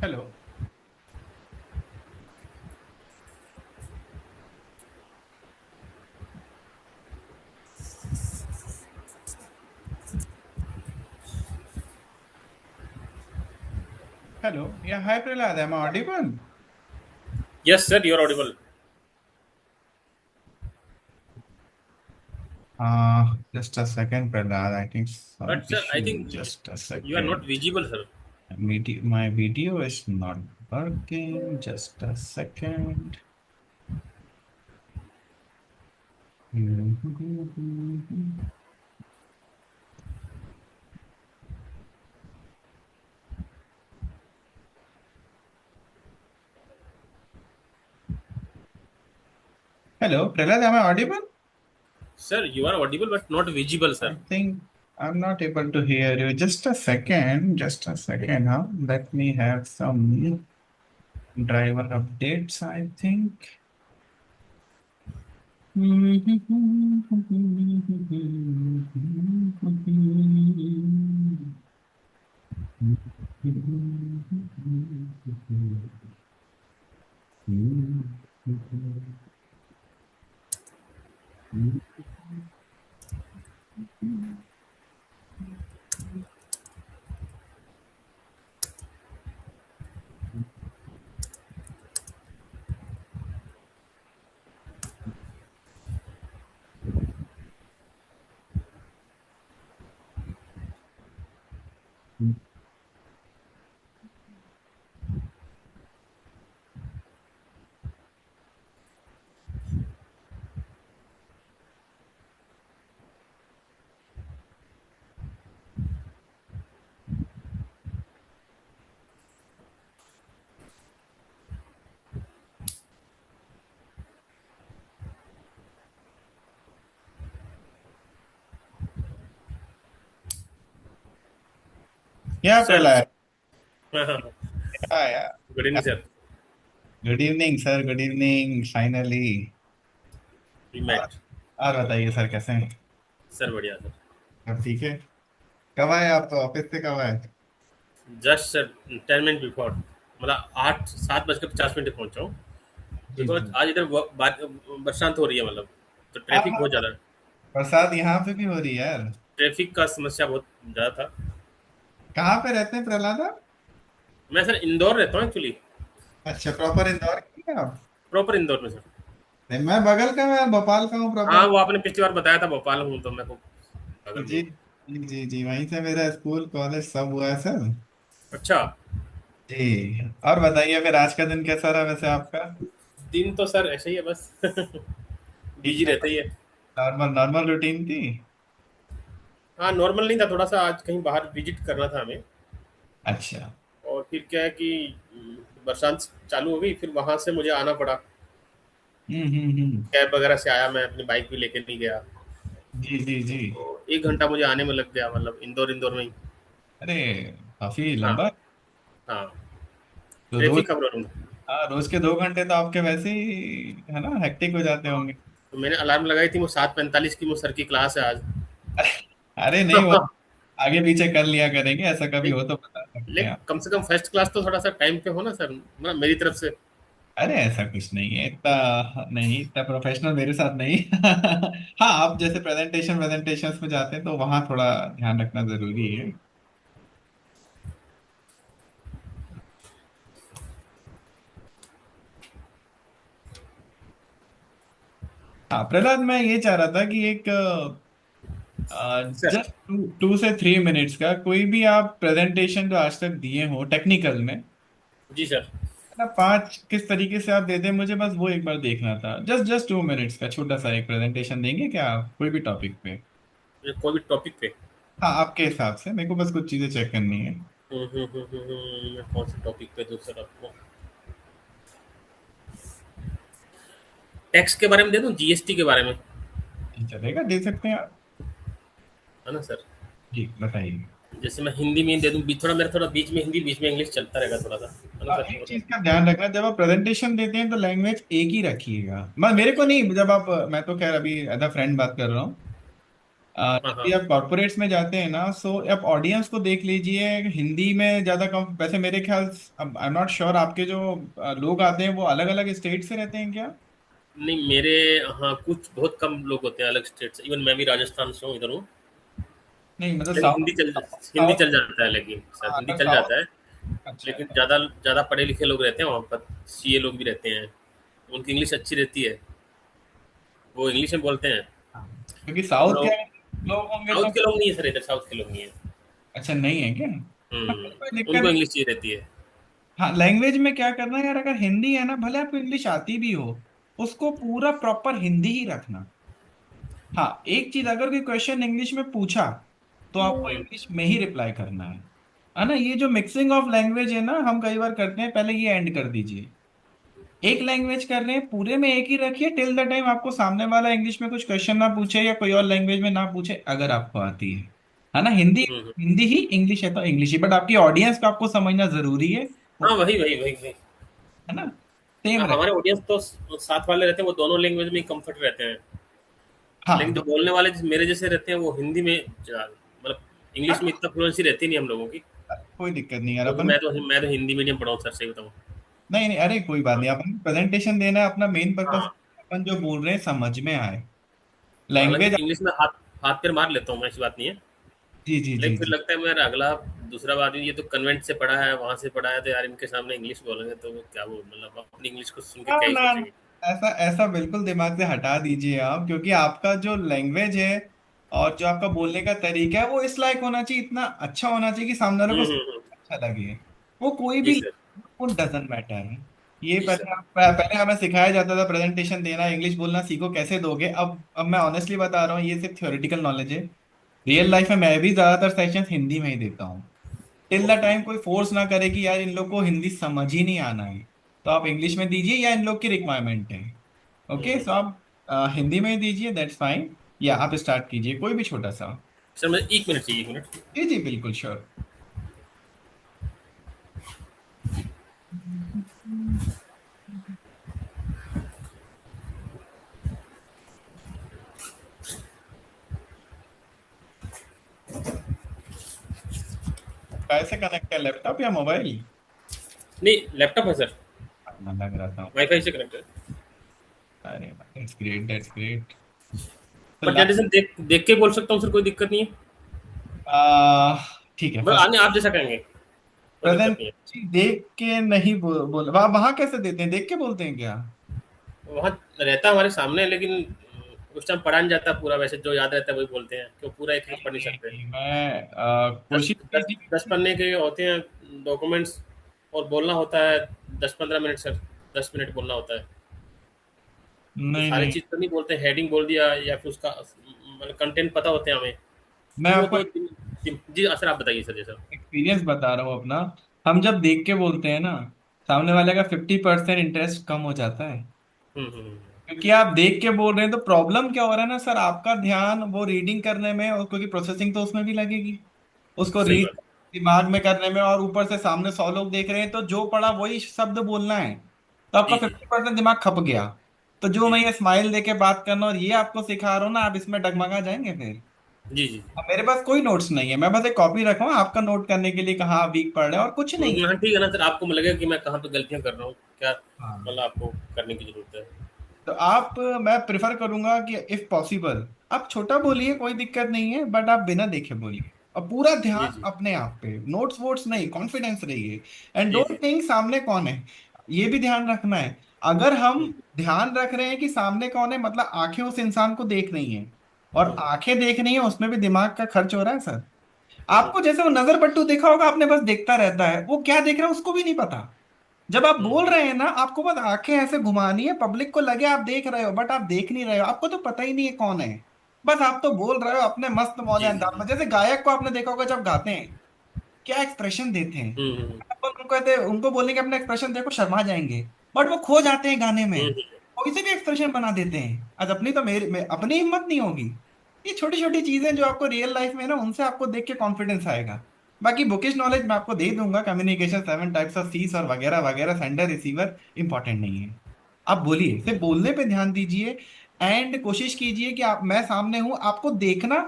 Hello. Hello या hi Prahlad, am audible? Yes, sir, you're audible. Just a second, Prahlad. I think some But sir, I issue. think Just a you are not second. visible, sir. My video is not working. Just a second. Hello, Prahlad, am I audible? Sir, you are audible but not visible, I sir. think I'm not able to hear you. Just a second. Just a second, huh? Let me have some driver updates, I think. Yeah, Sir, Prahlad. good Yeah, evening, yeah. sir. Good evening, sir. Good evening. Finally. We और met. और बताइए sir, कैसे हैं? Sir, बढ़िया sir. सब ठीक है? कब आए आप? तो ऑफिस से कब आए? Just sir, 10 minutes before. मतलब 8 7 बजकर 50 मिनट पहुंचा हूँ. जी बिकॉज जी। आज इधर बरसात हो रही है, मतलब तो हाँ ट्रैफिक हाँ, बहुत ज़्यादा है. बरसात यहाँ पे भी हो रही है यार। ट्रैफिक का समस्या बहुत ज़्यादा था. कहाँ पे रहते हैं प्रहलाद आप? मैं सर इंदौर रहता हूँ एक्चुअली. अच्छा, प्रॉपर इंदौर की हैं आप? प्रॉपर इंदौर में सर. नहीं, मैं बगल का, मैं भोपाल का हूँ हाँ, प्रॉपर। वो आपने पिछली बार बताया था, भोपाल हूँ तो मेरे को बगल में जी ही. जी जी जी, वहीं से मेरा स्कूल कॉलेज सब हुआ है सर। अच्छा. जी। और बताइए फिर, आज का दिन कैसा रहा वैसे आपका? दिन तो सर ऐसे ही है बस. ठीक बिजी था? रहते ही है. नॉर्मल नॉर्मल रूटीन थी? हाँ, नॉर्मल नहीं था, थोड़ा सा आज कहीं बाहर विजिट करना था हमें. अच्छा। और फिर क्या है कि बरसात चालू हो गई, फिर वहां से मुझे आना पड़ा. हम्म। कैब वगैरह से आया, मैं अपनी बाइक भी लेके नहीं गया. जी जी जी। तो 1 घंटा मुझे आने में लग गया, मतलब इंदौर इंदौर में ही. अरे, काफी हाँ. लंबा। हाँ. तो रोज? ट्रैफिक का प्रॉब्लम था. हाँ, रोज के 2 घंटे तो आपके वैसे ही है ना, हेक्टिक हो जाते हाँ. होंगे। तो मैंने अलार्म लगाई थी, वो 7:45 की, वो सर की क्लास है आज. अरे, अरे नहीं, वो आगे पीछे कर लिया करेंगे, ऐसा कभी नहीं, हो तो बता सकते हैं लेकिन आप। कम से कम फर्स्ट क्लास तो थोड़ा सा टाइम पे हो ना सर, मतलब मेरी तरफ से. अरे ऐसा कुछ नहीं है, इतना नहीं, इतना प्रोफेशनल मेरे साथ नहीं। हाँ, आप जैसे प्रेजेंटेशन में जाते हैं तो वहाँ थोड़ा ध्यान रखना जरूरी है। हाँ प्रहलाद, मैं ये चाह रहा था कि एक सर. जस्ट 2 से 3 मिनट्स का कोई भी आप प्रेजेंटेशन जो आज तक दिए हो टेक्निकल में, जी सर. ना, 5 किस तरीके से आप देते हैं मुझे, बस वो एक बार देखना था। जस्ट जस्ट 2 मिनट्स का छोटा सा एक प्रेजेंटेशन देंगे क्या आप, कोई भी टॉपिक पे? ये कोई भी टॉपिक पे. हाँ, आपके हिसाब से, मेरे को बस कुछ चीजें चेक करनी है। मैं कौन से टॉपिक पे दूँ सर आपको? टैक्स के बारे में दे दूँ, जीएसटी के बारे में? जी, चलेगा, दे सकते हैं आप। है ना सर? जी बताइए। जैसे मैं हिंदी में ही दे दूँ, थोड़ा मेरा थोड़ा बीच में हिंदी बीच में इंग्लिश चलता रहेगा थोड़ा सा, है ना सर? एक चीज का ध्यान रखना, जब आप प्रेजेंटेशन देते हैं तो लैंग्वेज एक ही रखिएगा। मैं, मेरे को नहीं, जब आप, मैं तो खैर अभी एज अ फ्रेंड बात कर रहा हूँ। हाँ, जब भी हाँ। आप कॉर्पोरेट्स में जाते हैं ना, सो आप ऑडियंस को देख लीजिए, हिंदी में ज्यादा कम। वैसे मेरे ख्याल, आई एम नॉट श्योर, आपके जो लोग आते हैं वो अलग अलग स्टेट से रहते हैं क्या? नहीं, मेरे हाँ, कुछ बहुत कम लोग होते हैं अलग स्टेट से, इवन मैं भी राजस्थान से हूँ, इधर हूँ। नहीं मतलब लेकिन साउथ, हिंदी साउथ। चल जाता है, लेकिन सर हाँ हिंदी अगर चल साउथ। जाता है। अच्छा लेकिन अच्छा। ज़्यादा ज़्यादा पढ़े लिखे लोग रहते हैं वहाँ पर, सीए लोग भी रहते हैं, उनकी इंग्लिश अच्छी रहती है, वो इंग्लिश में बोलते हैं। हाँ, क्योंकि हम साउथ के लोग लोग होंगे तो। साउथ के लोग नहीं है सर, इधर साउथ के लोग नहीं है। अच्छा, नहीं है क्या? हाँ, कोई दिक्कत उनको नहीं। इंग्लिश चाहिए रहती है। हाँ, लैंग्वेज में क्या करना है यार, अगर हिंदी है ना, भले आपको इंग्लिश आती भी हो, उसको पूरा प्रॉपर हिंदी ही रखना। हाँ, एक चीज, अगर कोई क्वेश्चन इंग्लिश में पूछा तो आपको इंग्लिश में ही रिप्लाई करना है ना। ये जो मिक्सिंग ऑफ लैंग्वेज है ना, हम कई बार करते हैं, पहले ये एंड कर दीजिए। एक लैंग्वेज कर रहे हैं, पूरे में एक ही रखिए टिल द टाइम आपको सामने वाला इंग्लिश में कुछ क्वेश्चन ना पूछे या कोई और लैंग्वेज में ना पूछे, अगर आपको आती है ना। हिंदी, हम्म। हिंदी ही, इंग्लिश है तो इंग्लिश ही, बट आपकी ऑडियंस को आपको समझना जरूरी है हाँ, वो, वही वही वही वही। है ना। सेम हाँ, रहे। हमारे ऑडियंस तो साथ वाले रहते हैं, वो दोनों लैंग्वेज में ही कंफर्ट रहते हैं। हाँ लेकिन जो बोलने वाले मेरे जैसे रहते हैं वो हिंदी में मतलब इंग्लिश में इतना फ्लुएंसी रहती नहीं हम लोगों की। कोई दिक्कत नहीं यार, क्योंकि अपन। मैं तो हिंदी मीडियम पढ़ा हूँ सर, सही बताऊँ। नहीं नहीं, अरे कोई बात हाँ, नहीं, अपन प्रेजेंटेशन देना है, अपना मेन पर्पस हाँ। अपन जो बोल रहे हैं समझ में आए। हालांकि लैंग्वेज। इंग्लिश में हाथ हाथ पैर मार लेता हूँ मैं, ऐसी बात नहीं है। जी जी जी लेकिन फिर जी। लगता है मेरा अगला दूसरा आदमी ये तो कन्वेंट से पढ़ा है, वहां से पढ़ा है, तो यार इनके सामने इंग्लिश बोलेंगे तो वो क्या, वो मतलब अपनी इंग्लिश को सुन के हाँ क्या ही ना, सोचेंगे। ऐसा ऐसा बिल्कुल दिमाग से हटा दीजिए आप, क्योंकि आपका जो लैंग्वेज है और जो आपका बोलने का तरीका है वो इस लायक होना चाहिए, इतना अच्छा होना चाहिए कि सामने वाले को हम्म। अच्छा लगे। वो कोई जी भी, सर। वो डजेंट मैटर। ये जी सर। पहले हमें सिखाया जाता था प्रेजेंटेशन देना, इंग्लिश बोलना सीखो, कैसे दोगे। अब मैं ऑनेस्टली बता रहा हूँ, ये सिर्फ थ्योरेटिकल नॉलेज है। रियल लाइफ में मैं भी ज्यादातर सेशंस हिंदी में ही देता हूँ, टिल द ओके। टाइम कोई फोर्स ना करे कि यार इन लोग को हिंदी समझ ही नहीं आना है, तो आप इंग्लिश में दीजिए, या इन लोग की रिक्वायरमेंट है। ओके, सो आप हिंदी में ही दीजिए, दैट्स फाइन। या आप स्टार्ट कीजिए कोई भी छोटा सा। सर मुझे 1 मिनट चाहिए, 1 मिनट। जी जी बिल्कुल श्योर। कैसे कनेक्ट है, लैपटॉप या मोबाइल? नहीं, लैपटॉप है सर। लग रहा था। वाईफाई से कनेक्ट है। अरे दैट्स ग्रेट, दैट्स ग्रेट। तो प्रेजेंटेशन देख देख के बोल सकता हूँ सर, कोई दिक्कत नहीं है। ठीक है, बस फर्स्ट। आने आप जैसा कहेंगे, कोई दिक्कत प्रेजेंट नहीं है। देख के नहीं बोल, वहाँ कैसे देते हैं, देख के बोलते हैं क्या? वहाँ रहता है हमारे सामने, लेकिन उस टाइम पढ़ा नहीं जाता पूरा, वैसे जो याद रहता है वही बोलते हैं, क्यों पूरा एक एक पढ़ नहीं नहीं सकते। नहीं, मैं दस कोशिश दस कीजिए। 10 पन्ने के होते हैं डॉक्यूमेंट्स, और बोलना होता है 10-15 मिनट सर, 10 मिनट बोलना होता है। तो नहीं सारी नहीं, चीज़ तो नहीं बोलते, हेडिंग बोल दिया या फिर उसका मतलब कंटेंट पता होते हैं हमें। मैं तो वो आपको तो जी सर, आप बताइए सर जैसा। एक्सपीरियंस बता रहा हूँ अपना। हम जब देख के बोलते हैं ना, सामने वाले का 50% इंटरेस्ट कम हो जाता है। हम्म। क्योंकि आप देख के बोल रहे हैं, तो प्रॉब्लम क्या हो रहा है ना सर, आपका ध्यान वो रीडिंग करने में, और क्योंकि प्रोसेसिंग तो उसमें भी लगेगी, उसको सही रीड बात। दिमाग में करने में, और ऊपर से सामने 100 लोग देख रहे हैं, तो जो पढ़ा वही शब्द बोलना है। तो आपका जी जी 50% दिमाग खप गया। तो जो जी मैं जी ये स्माइल दे के बात करना और ये आपको सिखा रहा हूँ ना, आप इसमें डगमगा जाएंगे फिर। जी जी। अब मेरे पास कोई नोट्स नहीं है, मैं बस एक कॉपी रखा हूँ आपका नोट करने के लिए, कहाँ वीक पढ़ रहे हैं, और कुछ नहीं है। हाँ ठीक है ना सर, आपको लगेगा कि मैं कहाँ पे गलतियाँ कर रहा हूँ क्या, हाँ, मतलब आपको करने की जरूरत है। तो आप, मैं प्रिफर करूंगा कि इफ पॉसिबल आप छोटा बोलिए, कोई दिक्कत नहीं है, बट आप बिना देखे बोलिए, और पूरा जी ध्यान जी अपने आप पे, नोट्स वोट्स नहीं, कॉन्फिडेंस रहिए। एंड जी डोंट जी थिंक सामने कौन है, ये भी ध्यान रखना है। अगर हम हम्म, ध्यान रख रहे हैं कि सामने कौन है, मतलब आंखें उस इंसान को देख रही हैं, और हम्म, आंखें देख रही हैं, उसमें भी दिमाग का खर्च हो रहा है सर। हम्म, आपको जैसे वो नजर पट्टू देखा होगा आपने, बस देखता रहता है, वो क्या देख रहा है उसको भी नहीं पता। जब आप बोल हम्म, रहे हैं ना, आपको बस आंखें ऐसे घुमानी है, पब्लिक को लगे आप देख रहे हो, बट आप देख नहीं रहे हो, आपको तो पता ही नहीं है कौन है। बस आप तो बोल रहे हो अपने मस्त मौजे जी जी अंदाज जी में, जैसे गायक को आपने देखा होगा जब गाते हैं क्या एक्सप्रेशन देते हैं। हम्म, आप उनको कहते उनको बोलने के अपना एक्सप्रेशन देखो, शर्मा जाएंगे, बट वो खो जाते हैं गाने में, हम्म, कोई से भी एक्सप्रेशन बना देते हैं। आज अपनी तो अपनी हिम्मत नहीं होगी। ये छोटी छोटी चीजें जो आपको रियल लाइफ में ना, उनसे आपको देख के कॉन्फिडेंस आएगा। बाकी बुकिश नॉलेज मैं आपको दे दूंगा, कम्युनिकेशन 7 टाइप्स ऑफ सीस और वगैरह वगैरह, सेंडर रिसीवर, इंपॉर्टेंट नहीं है। आप बोलिए, सिर्फ बोलने पे ध्यान दीजिए। एंड कोशिश कीजिए कि आप, मैं सामने हूं, आपको देखना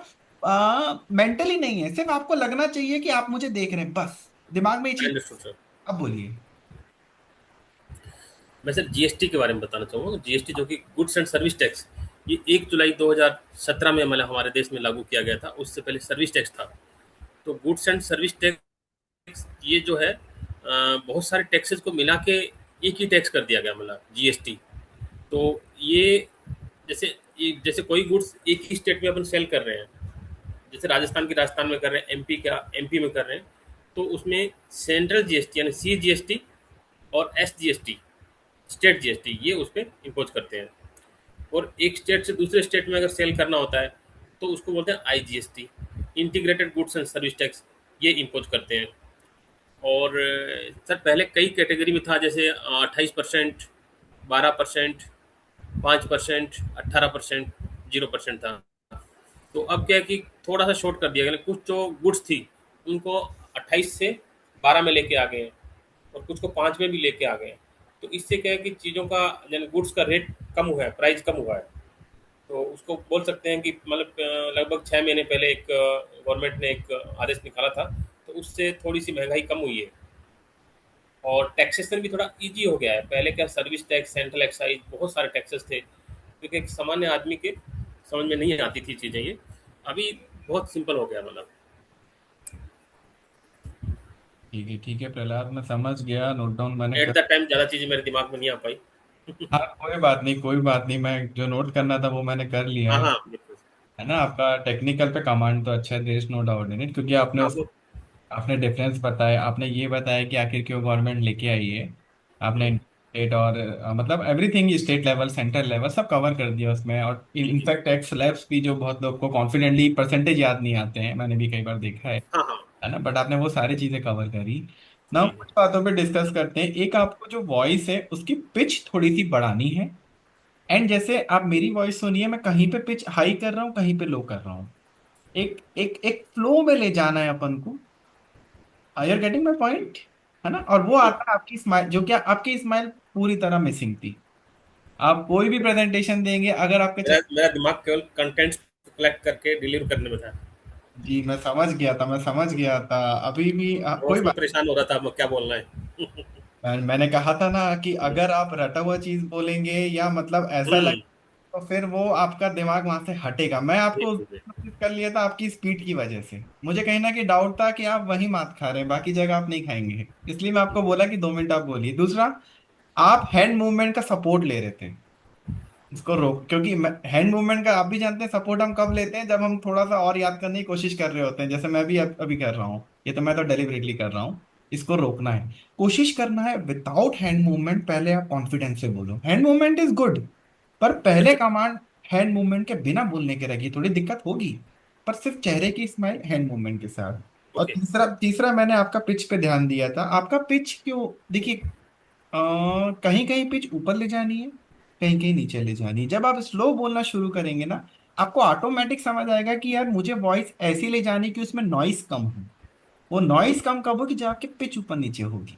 मेंटली नहीं है, सिर्फ आपको लगना चाहिए कि आप मुझे देख रहे हैं, बस दिमाग में ये आई चीज। Understood sir. अब बोलिए। मैं सर जीएसटी के बारे में बताना चाहूँगा। जीएसटी जो कि गुड्स एंड सर्विस टैक्स, ये 1 जुलाई 2017 में मतलब हमारे देश में लागू किया गया था। उससे पहले सर्विस टैक्स था। तो गुड्स एंड सर्विस टैक्स ये जो है बहुत सारे टैक्सेस को मिला के एक ही टैक्स कर दिया गया, मतलब जीएसटी। तो ये जैसे जैसे कोई गुड्स एक ही स्टेट में अपन सेल कर रहे हैं, जैसे राजस्थान की राजस्थान में कर रहे हैं, एमपी का एमपी में कर रहे हैं, तो उसमें सेंट्रल जीएसटी यानी सी जीएसटी और एस जीएसटी स्टेट जीएसटी ये उस पर इम्पोज करते हैं। और एक स्टेट से दूसरे स्टेट में अगर सेल करना होता है तो उसको बोलते हैं IGST, integrated goods and service tax, ये इम्पोज करते हैं। और सर पहले कई कैटेगरी में था, जैसे 28%, 12%, 5%, 18%, 0% था। तो अब क्या है कि थोड़ा सा शॉर्ट कर दिया गया, कुछ जो गुड्स थी उनको 28 से 12 में लेके आ गए हैं, और कुछ को 5 में भी लेके आ गए हैं। तो इससे क्या है कि चीज़ों का यानी गुड्स का रेट कम हुआ है, प्राइस कम हुआ है। तो उसको बोल सकते हैं कि मतलब लगभग 6 महीने पहले एक गवर्नमेंट ने एक आदेश निकाला था, तो उससे थोड़ी सी महंगाई कम हुई है। और टैक्सेशन भी थोड़ा इजी हो गया है। पहले क्या सर्विस टैक्स, सेंट्रल एक्साइज, बहुत सारे टैक्सेस थे, क्योंकि एक सामान्य आदमी के समझ में नहीं आती थी चीज़ें ये। अभी बहुत सिंपल हो गया मतलब। ठीक है प्रहलाद, मैं समझ गया, नोट डाउन मैंने एट कर। द टाइम ज़्यादा चीज़ें मेरे दिमाग में नहीं आ पाई। हाँ कोई बात नहीं, कोई बात नहीं, मैं जो नोट करना था वो मैंने कर लिया हाँ है। हाँ बिल्कुल। है ना, आपका टेक्निकल पे कमांड तो अच्छा है, there is no doubt in it, क्योंकि आपने हाँ उस, वो। आपने डिफरेंस बताया, आपने ये बताया कि आखिर क्यों गवर्नमेंट लेके आई है। आपने स्टेट और मतलब everything, state level central level सब कवर कर दिया उसमें। और जी जी। इनफैक्ट टैक्स स्लैब्स भी जो बहुत लोग को कॉन्फिडेंटली परसेंटेज याद नहीं आते हैं, मैंने भी कई बार देखा हाँ हाँ। है ना, बट आपने वो सारी चीजें कवर करी। ना जी कुछ बातों पे डिस्कस करते हैं। एक, आपको जो वॉइस है उसकी पिच थोड़ी सी बढ़ानी है। एंड जैसे आप मेरी वॉइस सुनिए, मैं कहीं पे पिच हाई कर रहा हूँ, कहीं पे लो कर रहा हूँ। एक एक एक फ्लो में ले जाना है अपन को। Are getting my point? है ना, और वो जी। आता है आपकी स्माइल, जो क्या आपकी स्माइल पूरी तरह मिसिंग थी। आप कोई भी प्रेजेंटेशन देंगे, अगर आपके मेरा मेरा दिमाग केवल कंटेंट्स कलेक्ट करके डिलीवर करने में था। जी मैं समझ गया था, मैं समझ गया था। अभी भी मैं कोई उसमें बात। परेशान हो रहा था अब क्या बोलना है। मैंने कहा था ना कि अगर आप रटा हुआ चीज बोलेंगे या मतलब ऐसा लगे, हम्म। तो फिर वो आपका दिमाग वहां से हटेगा। मैं आपको उस बिल्कुल दिन बिल्कुल। नोटिस कर लिया था आपकी स्पीड की वजह से। मुझे कहीं ना कहीं डाउट था कि आप वही मात खा रहे हैं, बाकी जगह आप नहीं खाएंगे, इसलिए मैं आपको बोला कि 2 मिनट आप बोलिए। दूसरा, आप हैंड मूवमेंट का सपोर्ट ले रहे थे, इसको रोक, क्योंकि हैंड मूवमेंट का आप भी जानते हैं सपोर्ट हम कब लेते हैं, जब हम थोड़ा सा और याद करने की कोशिश कर रहे होते हैं, जैसे मैं भी अभी कर रहा हूँ, ये तो मैं तो डेलिबरेटली कर रहा हूँ। इसको रोकना है, कोशिश करना है विदाउट हैंड मूवमेंट। पहले आप कॉन्फिडेंस से बोलो, हैंड मूवमेंट इज गुड, पर पहले अच्छा। कमांड हैंड मूवमेंट के बिना बोलने के रखिए, थोड़ी दिक्कत होगी, पर सिर्फ चेहरे की स्माइल हैंड मूवमेंट के साथ। और ओके। तीसरा तीसरा मैंने आपका पिच पे ध्यान दिया था। आपका पिच क्यों, देखिए, कहीं कहीं पिच ऊपर ले जानी है, कहीं कहीं नीचे ले जानी है। जब आप स्लो बोलना शुरू करेंगे ना, आपको ऑटोमेटिक समझ आएगा कि यार मुझे वॉइस ऐसी ले जानी कि उसमें नॉइस कम हो। वो नॉइस कम कब होगी, जब आपकी पिच ऊपर नीचे होगी।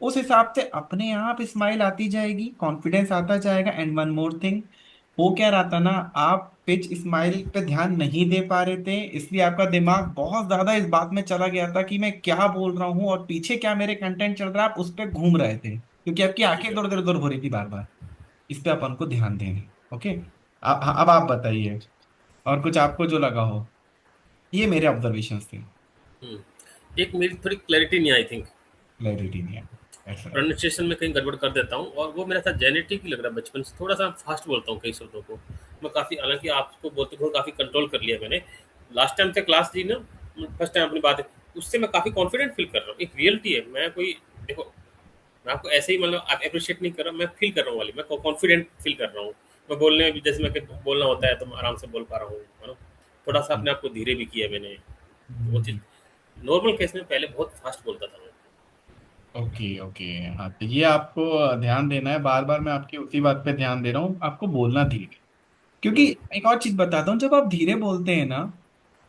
उस हिसाब से अपने आप स्माइल आती जाएगी, कॉन्फिडेंस आता जाएगा। एंड वन मोर थिंग, हो क्या रहा था ना, आप पिच स्माइल पे ध्यान नहीं दे पा रहे थे, इसलिए आपका दिमाग बहुत ज्यादा इस बात में चला गया था कि मैं क्या बोल रहा हूँ और पीछे क्या मेरे कंटेंट चल रहा है, आप उस पर घूम रहे थे, क्योंकि आपकी जी आंखें सर। इधर उधर उधर हो रही थी बार बार। इस पे अपन को ध्यान देना। ओके, अब आप बताइए, और कुछ आपको जो लगा हो। ये मेरे ऑब्जर्वेशन थे। एक मेरी थोड़ी क्लैरिटी नहीं आई थिंक। क्लैरिटी नहीं है, ऐसा है। प्रोनाउंसिएशन में कहीं गड़बड़ कर देता हूँ, और वो मेरा था जेनेटिक ही लग रहा है, बचपन से थोड़ा सा फास्ट बोलता हूँ कई शब्दों को। मैं काफ़ी, हालांकि आपको बोलते हुए काफ़ी कंट्रोल कर लिया मैंने। लास्ट टाइम से क्लास ली ना, फर्स्ट टाइम अपनी बात है, उससे मैं काफ़ी कॉन्फिडेंट फील कर रहा हूँ। एक रियलिटी है, मैं कोई, देखो, मैं आपको ऐसे ही मतलब अप्रिशिएट नहीं कर रहा, मैं फील कर रहा हूँ वाली, मैं कॉन्फिडेंट फील कर रहा हूँ। मैं बोलने में भी, जैसे मैं बोलना होता है तो मैं आराम से बोल पा रहा हूँ, है ना। थोड़ा सा अपने आप को धीरे भी किया मैंने। तो वो चीज़, नॉर्मल केस में पहले बहुत फास्ट बोलता था मैं। Okay okay. हाँ तो ये आपको ध्यान देना है, बार बार मैं आपकी उसी बात पे ध्यान दे रहा हूँ, आपको बोलना धीरे। क्योंकि हम्म। एक और चीज बताता हूँ, जब आप धीरे बोलते हैं ना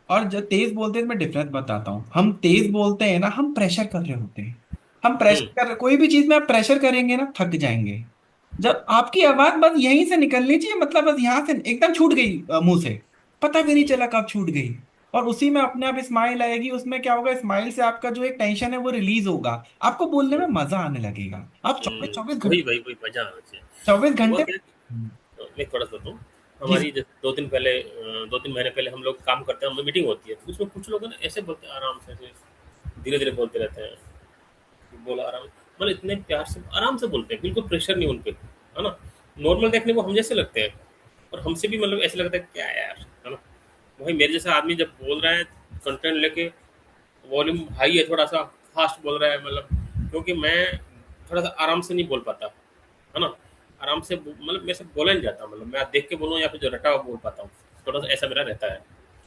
और जब तेज बोलते हैं, मैं डिफरेंस बताता हूँ। हम तेज बोलते हैं ना, हम प्रेशर कर रहे होते हैं। हम प्रेशर हम्म। कर, कोई भी चीज में आप प्रेशर करेंगे ना, थक जाएंगे। जब आपकी आवाज बस यहीं से निकलनी चाहिए, मतलब बस यहाँ से एकदम छूट गई मुंह से, पता भी नहीं हम्म। चला कब छूट गई, और उसी में अपने आप स्माइल आएगी, उसमें क्या होगा, स्माइल से आपका जो एक टेंशन है वो रिलीज होगा, आपको बोलने में मजा आने लगेगा। आप चौबीस चौबीस वही घंटे वही वही मजा आना चाहिए। 24 घंटे। हुआ क्या मैं थोड़ा सा बताऊँ, जी हमारी जैसे 2-3 महीने पहले हम लोग काम करते हैं, हमें मीटिंग होती है, तो उसमें कुछ लोग हैं ना ऐसे बोलते हैं आराम से, ऐसे धीरे-धीरे बोलते रहते हैं, बोला आराम, मतलब इतने प्यार से आराम से बोलते हैं, बिल्कुल प्रेशर नहीं उन पे, है ना? नॉर्मल देखने को हम जैसे लगते हैं और हमसे भी मतलब ऐसा लगता है क्या यार, है ना? वही मेरे जैसा आदमी जब बोल रहा है कंटेंट लेके, वॉल्यूम हाई है, थोड़ा-सा फास्ट बोल रहा है, मतलब क्योंकि मैं थोड़ा-सा आराम से नहीं बोल पाता, है ना? आराम से मतलब मेरे से बोला नहीं जाता, मतलब मैं देख के बोलूँ या फिर जो रटा हुआ बोल पाता हूँ, थोड़ा-सा ऐसा मेरा रहता है।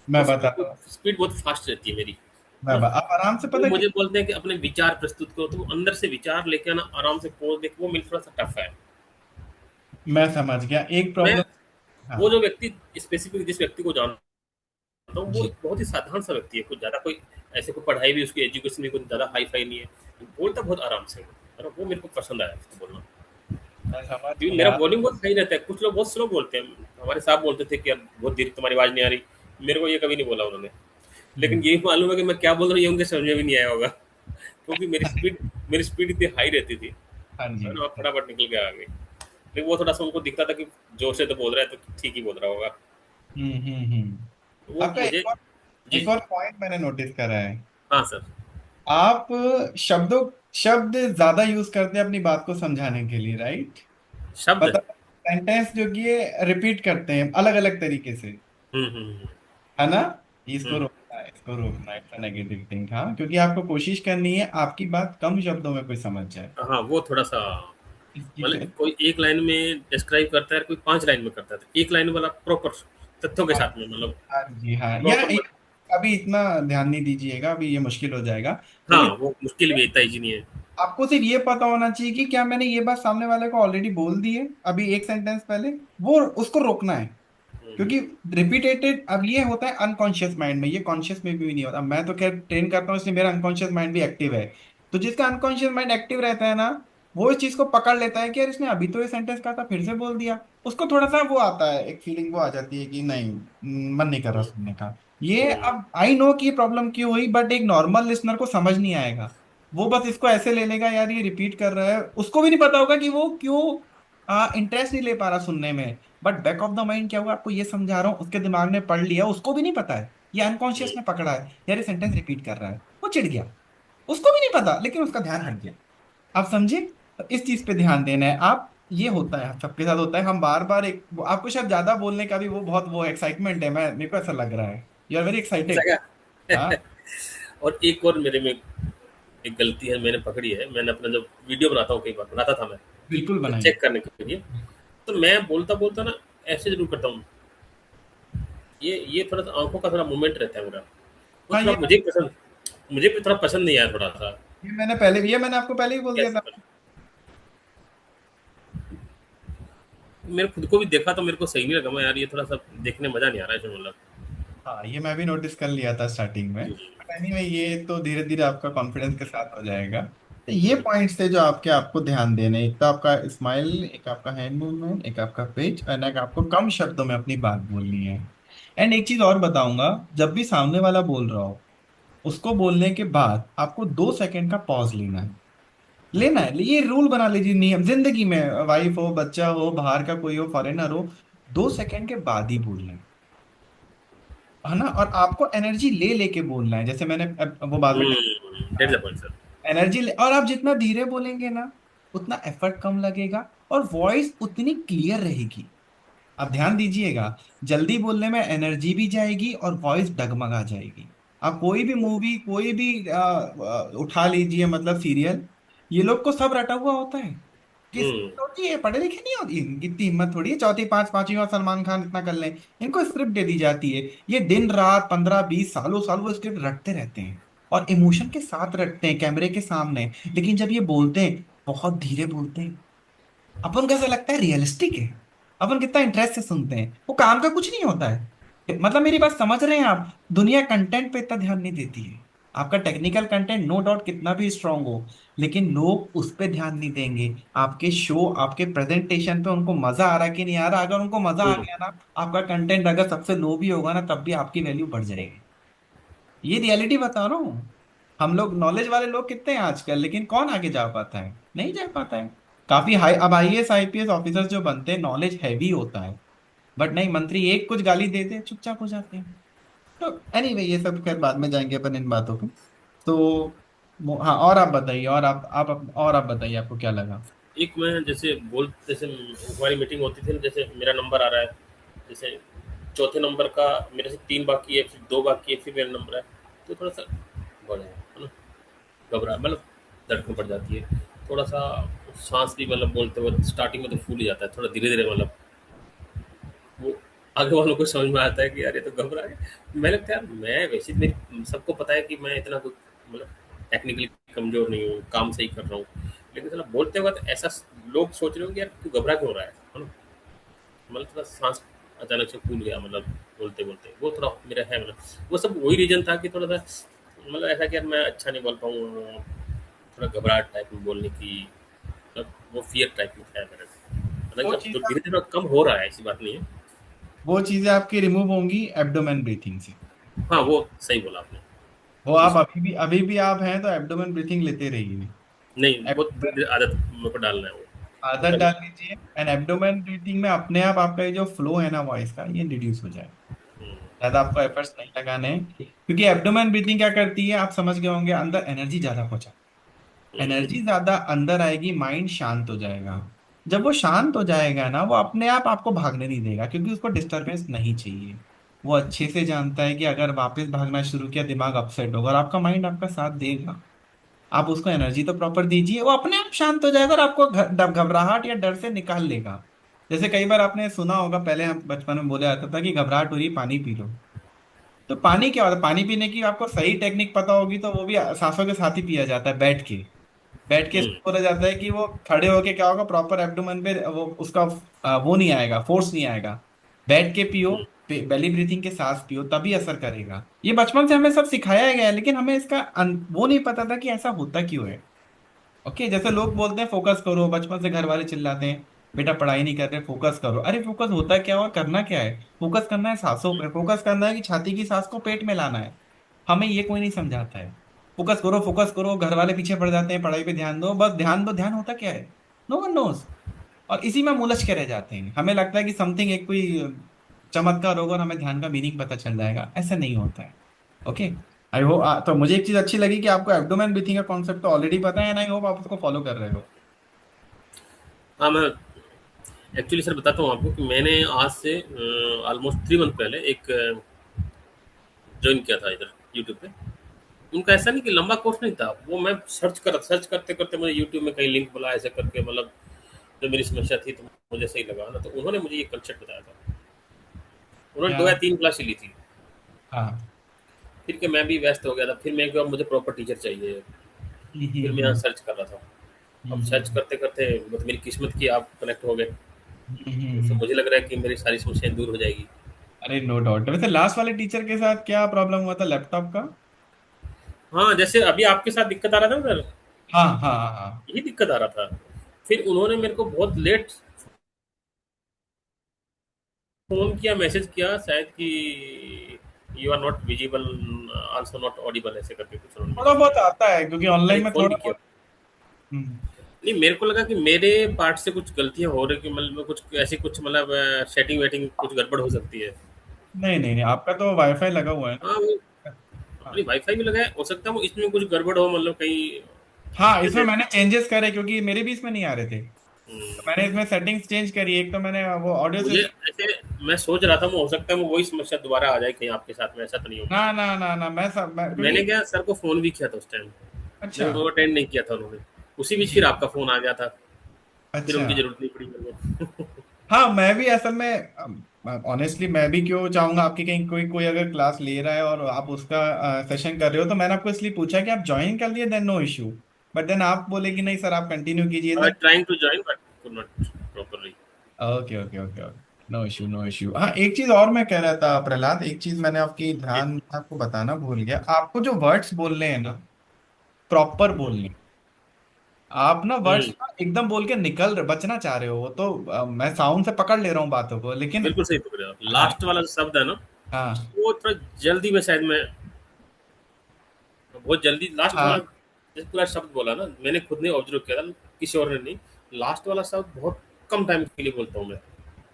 मैं और बताता हूँ। स्पीड बहुत फास्ट रहती है मेरी, है ना? आप आराम से, वो पता मुझे कि बोलते हैं कि अपने विचार प्रस्तुत करो, तो वो अंदर से विचार लेके आना आराम से पोज़ देके, वो मेरे लिए थोड़ा-सा टफ है। मैं समझ गया एक मैं प्रॉब्लम। वो हाँ जो व्यक्ति स्पेसिफिक जिस व्यक्ति को जानता हूँ, वो जी। एक बहुत ही साधारण सा व्यक्ति है, कुछ ज़्यादा कोई ऐसे कोई पढ़ाई भी उसकी एजुकेशन भी कुछ ज़्यादा हाई-फाई नहीं है। बोलता बहुत आराम से है ना? वो मेरे को पसंद आया उसको बोलना। मैं समझ क्योंकि मेरा गया। वॉल्यूम बहुत सही रहता है, कुछ लोग बहुत स्लो बोलते हैं। हमारे साहब बोलते थे कि यार बहुत धीरे तुम्हारी आवाज़ नहीं आ रही। मेरे को ये कभी नहीं बोला उन्होंने। लेकिन हम्म, यही मालूम है कि मैं क्या बोल रहा हूँ ये उनके समझ में भी नहीं आया होगा। क्योंकि मेरी स्पीड इतनी हाई रहती थी, हाँ जी। है ना? फटाफट निकल के आ गए। लेकिन वो थोड़ा-सा उनको दिखता था कि जोर से तो बोल रहा है तो ठीक ही बोल रहा होगा। वो आपका मुझे जी, एक जी। और पॉइंट मैंने नोटिस करा है। हाँ सर। आप शब्दों शब्द ज्यादा यूज करते हैं अपनी बात को समझाने के लिए, राइट? शब्द? मतलब सेंटेंस जो कि ये रिपीट करते हैं अलग अलग तरीके से, हुँ, हुँ, हुँ। है ना? हुँ। इसको रोकना, इट्स नेगेटिव थिंग। हाँ, क्योंकि आपको कोशिश करनी है आपकी बात कम शब्दों में कोई समझ जाए। हाँ, वो थोड़ा-सा इसकी मतलब कोई 1 लाइन में डिस्क्राइब करता है, कोई 5 लाइन में करता है। तो 1 लाइन वाला प्रॉपर तथ्यों के हाँ साथ में मतलब हाँ जी, हाँ, या प्रॉपर मत अभी इतना ध्यान नहीं दीजिएगा, अभी ये मुश्किल हो जाएगा। तो हाँ, वो मुश्किल भी है, इतना ईज़ी नहीं है। आपको सिर्फ ये पता होना चाहिए कि क्या मैंने ये बात सामने वाले को ऑलरेडी बोल दी है अभी एक सेंटेंस पहले, वो उसको रोकना है। हुँ, हुँ। क्योंकि रिपीटेटेड, अब ये होता है अनकॉन्शियस माइंड में, ये कॉन्शियस में भी नहीं होता। मैं तो खैर ट्रेन करता हूँ इसलिए मेरा अनकॉन्शियस माइंड भी एक्टिव है। तो जिसका अनकॉन्शियस माइंड एक्टिव रहता है ना, वो इस चीज को पकड़ लेता है कि यार इसने अभी तो ये सेंटेंस कहा था फिर से बोल दिया। उसको थोड़ा सा वो आता है, एक फीलिंग वो आ जाती है कि नहीं, मन नहीं कर रहा हुँ, सुनने का। ये हुँ, अब आई नो कि ये प्रॉब्लम क्यों हुई, बट एक नॉर्मल लिसनर को समझ नहीं आएगा। वो बस इसको ऐसे ले लेगा, यार ये रिपीट कर रहा है, उसको भी नहीं पता होगा कि वो क्यों इंटरेस्ट नहीं ले पा रहा सुनने में। But back of the mind क्या हुआ, आपको ये समझा रहा हूँ, उसके दिमाग ने पढ़ लिया, उसको भी नहीं पता है, ये हुँ, अनकॉन्शियस ने पकड़ा है, यार ये सेंटेंस रिपीट कर रहा है, वो चिढ़ गया। उसको भी नहीं पता, लेकिन उसका ध्यान हट गया। आप समझे? तो इस चीज पे ध्यान देना है आप। ये होता है, सबके साथ होता है। हम बार बार एक, आपको शायद ज्यादा बोलने का भी वो बहुत वो एक्साइटमेंट है, मैं मेरे को ऐसा लग रहा है, यू आर वेरी ऐसा एक्साइटेड। क्या? हाँ, और एक और मेरे में एक गलती है मैंने पकड़ी है, मैंने अपना जब वीडियो बनाता हूँ, कई बार बनाता था मैं, बिल्कुल तो बनाइए। चेक करने के लिए, तो मैं बोलता-बोलता ना ऐसे ज़रूर करता हूँ। ये थोड़ा-सा आँखों का थोड़ा मूवमेंट रहता है मेरा, वो हाँ, थोड़ा मुझे भी थोड़ा पसंद नहीं आया थोड़ा-सा। ये मैंने आपको पहले ही बोल दिया कैसे था। करें? मेरे खुद को भी देखा तो मेरे को सही नहीं लगा, मैं यार ये थोड़ा-सा देखने में मज़ा नहीं आ रहा है इसमें मतलब। हाँ, ये मैं भी नोटिस कर लिया था स्टार्टिंग में। हुँ, बट एनीवे, ये तो धीरे धीरे आपका कॉन्फिडेंस के साथ हो जाएगा। तो ये हुँ, पॉइंट्स थे जो आपको ध्यान देने, एक तो आपका स्माइल, एक आपका हैंड मूवमेंट, एक आपका पिच, और एक आपको कम शब्दों में अपनी बात बोलनी है। एंड एक चीज और बताऊंगा, जब भी सामने वाला बोल रहा हो, उसको बोलने के बाद आपको 2 सेकंड का पॉज लेना है। लेना है, ये रूल बना लीजिए, नियम जिंदगी में, वाइफ हो, बच्चा हो, बाहर का कोई हो, फॉरेनर हो, 2 सेकंड के बाद ही बोलना है ना? और आपको एनर्जी ले लेके बोलना है, जैसे मैंने वो बाद में that's the point sir. Energy ले, और आप जितना धीरे बोलेंगे ना, उतना एफर्ट कम लगेगा, और वॉइस उतनी क्लियर रहेगी। आप ध्यान दीजिएगा, जल्दी बोलने में एनर्जी भी जाएगी और वॉइस डगमगा जाएगी। आप कोई भी मूवी, कोई भी उठा लीजिए, मतलब सीरियल, ये लोग को सब रटा हुआ होता है। किस हुँ, होती है, पढ़े लिखे नहीं होती, इतनी हिम्मत थोड़ी है चौथी पांचवी और सलमान खान इतना कर लें। इनको स्क्रिप्ट दे दी जाती है, ये दिन रात 15 20 सालों साल वो स्क्रिप्ट रटते रहते हैं, और इमोशन के साथ रटते हैं कैमरे के सामने। लेकिन जब ये बोलते हैं, बहुत धीरे बोलते हैं, अपन को ऐसा लगता है रियलिस्टिक है, अपन कितना इंटरेस्ट से सुनते हैं, वो काम का कुछ नहीं होता है। मतलब मेरी बात समझ रहे हैं आप? दुनिया कंटेंट पे इतना ध्यान नहीं देती है। आपका टेक्निकल कंटेंट नो डाउट कितना भी स्ट्रांग हो, लेकिन लोग उस पे ध्यान नहीं देंगे। आपके शो, आपके प्रेजेंटेशन पे उनको मजा आ रहा है कि नहीं आ रहा। अगर उनको मजा आ हुँ, गया ना, आपका कंटेंट अगर सबसे लो भी होगा ना, तब भी आपकी वैल्यू बढ़ जाएगी। ये रियलिटी बता रहा हूँ। हम लोग नॉलेज वाले लोग कितने हैं आजकल, लेकिन कौन आगे जा पाता है? नहीं जा पाता है। काफी हाई, अब आईएएस आईपीएस ऑफिसर्स जो बनते हैं नॉलेज हैवी होता है, बट नहीं, मंत्री एक कुछ गाली दे दे चुपचाप हो जाते हैं। तो एनीवे ये सब खैर बाद में जाएंगे अपन इन बातों पे। तो हाँ, और आप बताइए, और आप बताइए आपको क्या लगा। एक मैं जैसे हमारी मीटिंग होती थी ना, जैसे मेरा नंबर आ रहा है, जैसे चौथे नंबर का मेरे से 3 बाकी है, फिर 2 बाकी है, फिर मेरा नंबर है, तो थोड़ा-सा बढ़ जाता है ना, घबरा मतलब धड़कन बढ़ जाती है। थोड़ा-सा साँस भी मतलब बोलते वक़्त स्टार्टिंग में तो फूल ही जाता है, थोड़ा धीरे-धीरे मतलब वो आगे वालों को समझ में आता है कि यार ये तो घबरा गया। मैंने कहा यार मैं वैसे तो मेरी सबको पता है कि मैं इतना कुछ मतलब टेक्निकली कमज़ोर नहीं हूँ, काम सही कर रहा हूँ। लेकिन साला बोलते वक़्त ऐसा लोग सोच रहे हो कि यार तू घबरा क्यों रहा है ना? मतलब थोड़ा साँस अचानक से फूल गया मतलब बोलते-बोलते। वो थोड़ा मेरा है मतलब वो सब वही रीज़न था कि थोड़ा-सा मतलब ऐसा कि यार मैं अच्छा नहीं बोल पाऊँगा, थोड़ा घबराहट टाइप में बोलने की मतलब वो फ़ियर टाइप में है मेरे को। वो मतलब जो चीज धीरे-धीरे कम हो रहा है ऐसी बात नहीं है। वो चीजें आपकी रिमूव होंगी एब्डोमेन ब्रीथिंग से। हाँ, वो सही बोला आपने। वो वो आप इस अभी भी आप हैं तो एब्डोमेन ब्रीथिंग लेते रहिए। नहीं, वो Ab- धीरे-धीरे आदत मेरे को डालना है वो आदत कभी डाल लीजिए, एंड एब्डोमेन ब्रीथिंग में अपने आप आपका ये जो फ्लो है ना वॉइस का, ये रिड्यूस हो जाएगा। हुँ, ज्यादा आपको एफर्ट्स नहीं लगाने हैं, क्योंकि एब्डोमेन ब्रीथिंग क्या करती है आप समझ गए होंगे, अंदर एनर्जी ज्यादा पहुंचा, हुँ, एनर्जी ज्यादा अंदर आएगी, माइंड शांत हो जाएगा। जब वो शांत हो जाएगा ना, वो अपने आप आपको भागने नहीं देगा, क्योंकि उसको डिस्टरबेंस नहीं चाहिए। वो अच्छे से जानता है कि अगर वापस भागना शुरू किया दिमाग अपसेट होगा, और आपका माइंड आपका साथ देगा। आप उसको एनर्जी तो प्रॉपर दीजिए, वो अपने आप शांत हो जाएगा और आपको घबराहट या डर से निकाल लेगा। जैसे कई बार आपने सुना होगा, पहले हम बचपन में बोला जाता था कि घबराहट हो रही है, पानी पी लो। तो पानी क्या होता है, पानी पीने की आपको सही टेक्निक पता होगी तो वो भी सांसों के साथ ही पिया जाता है, बैठ के हुँ, इसको बोला जाता है कि वो खड़े होके क्या होगा, प्रॉपर एब्डोमेन पे वो उसका वो नहीं आएगा, फोर्स नहीं आएगा। बैठ के पियो, हुँ, बेली ब्रीथिंग के सांस पियो, तभी असर करेगा। ये बचपन से हमें सब सिखाया गया है, लेकिन हमें इसका वो नहीं पता था कि ऐसा होता क्यों है। ओके, जैसे लोग बोलते हैं फोकस करो, बचपन से घर वाले चिल्लाते हैं बेटा पढ़ाई नहीं कर रहे फोकस करो। अरे फोकस होता क्या और करना क्या है? फोकस करना है सांसों पे, फोकस करना है कि छाती की सांस को पेट में लाना है। हमें ये कोई नहीं समझाता है। फोकस करो फोकस करो, घर वाले पीछे पड़ जाते हैं, पढ़ाई पे ध्यान दो, बस ध्यान दो, ध्यान होता क्या है? No one knows. और इसी में हम उलझ के रह जाते हैं, हमें लगता है कि समथिंग एक कोई चमत्कार होगा और हमें ध्यान का मीनिंग पता चल जाएगा, ऐसा नहीं होता है। ओके। आई होप, तो मुझे एक चीज अच्छी लगी कि आपको एब्डोमेन ब्रीथिंग का कॉन्सेप्ट तो ऑलरेडी पता है, एंड आई होप आप उसको फॉलो कर रहे हो। हाँ, मैं एक्चुअली सर बताता हूँ आपको कि मैंने आज से ऑलमोस्ट 3 मंथ पहले एक जॉइन किया था इधर यूट्यूब पे। उनका ऐसा नहीं कि लंबा कोर्स नहीं था, वो मैं सर्च करते-करते मुझे यूट्यूब में कहीं लिंक मिला ऐसे करके मतलब जो मेरी समस्या थी तो मुझे सही लगा ना, तो उन्होंने मुझे ये कांसेप्ट बताया था। उन्होंने क्या? 2 या 3 क्लास ली थी। हाँ। फिर के मैं भी व्यस्त हो गया था, फिर मैं कहा मुझे प्रॉपर टीचर चाहिए। फिर मैं यहाँ हम्म। सर्च कर रहा था। अब सर्च हम्म। करते-करते मतलब मेरी किस्मत की आप कनेक्ट हो गए। तो हम्म। मुझे लग रहा है कि मेरी सारी समस्याएँ दूर हो जाएगी। अरे नो डाउट। वैसे लास्ट वाले टीचर के साथ क्या प्रॉब्लम हुआ था लैपटॉप का? हाँ, जैसे अभी आपके साथ दिक्कत आ रहा था ना सर, हाँ हाँ हाँ। यही दिक्कत आ रहा था। फिर उन्होंने मेरे को बहुत लेट फ़ोन किया, मैसेज किया शायद कि you are not visible, also not audible ऐसे करके कुछ उन्होंने थोड़ा मैसेज बहुत किया। आता है क्योंकि नहीं ऑनलाइन में फ़ोन थोड़ा भी किया। बहुत। हम्म। नहीं मेरे को लगा कि मेरे पार्ट से कुछ गलतियाँ हो रही कि मतलब कुछ ऐसी कुछ मतलब सेटिंग वेटिंग कुछ गड़बड़ हो सकती है। नहीं नहीं नहीं, आपका तो वाईफाई लगा हुआ है हाँ, वो ना। नहीं हाँ वाईफ़ाई भी लगा है, हो सकता है वो इसमें कुछ गड़बड़ हो मतलब कहीं हाँ, इसमें जैसे मैंने चेंजेस करे क्योंकि मेरे भी इसमें नहीं आ रहे थे, हुँ, तो मैंने इसमें सेटिंग्स चेंज करी। एक तो मैंने वो ऑडियो मुझे सिस्टम। ऐसे मैं सोच रहा था वो हो सकता है वो वही समस्या दोबारा आ जाए कहीं आपके साथ में, ऐसा तो नहीं ना होगा? ना ना ना, मैं मैंने क्योंकि। क्या सर को फ़ोन भी किया था उस टाइम, अच्छा। लेकिन वो अटेंड नहीं किया था उन्होंने। उसी बीच जी। फिर आपका फ़ोन आ गया था, फिर अच्छा। उनकी ज़रूरत नहीं पड़ी मेरे को। हाँ, मैं भी असल में ऑनेस्टली मैं भी क्यों चाहूंगा आपकी, कहीं कोई कोई अगर क्लास ले रहा है और आप उसका सेशन कर रहे हो, तो मैंने आपको इसलिए पूछा कि आप ज्वाइन कर लिए, then no issue. But then आप बोले कि नहीं सर आप कंटिन्यू कीजिए, I was then trying to join but could not properly. Okay okay okay okay. No issue no issue. हाँ, एक चीज और मैं कह रहा था प्रहलाद, एक चीज मैंने आपकी जी। ध्यान आपको बताना भूल गया, आपको जो वर्ड्स बोलने हैं ना, प्रॉपर हुँ, बोलने। आप ना वर्ड्स हुँ, एकदम बोल के बचना चाह रहे हो, वो तो मैं साउंड से पकड़ ले रहा हूँ बातों को, लेकिन बिल्कुल सही पकड़े आप। हाँ लास्ट वाला जो शब्द है ना, हाँ वो थोड़ा जल्दी में शायद मैं बहुत जल्दी लास्ट वाला, हाँ, जैसे पूरा शब्द बोला ना, मैंने खुद ने ऑब्जर्व किया था, किसी और ने नहीं। लास्ट वाला शब्द बहुत कम टाइम के लिए बोलता हूँ मैं।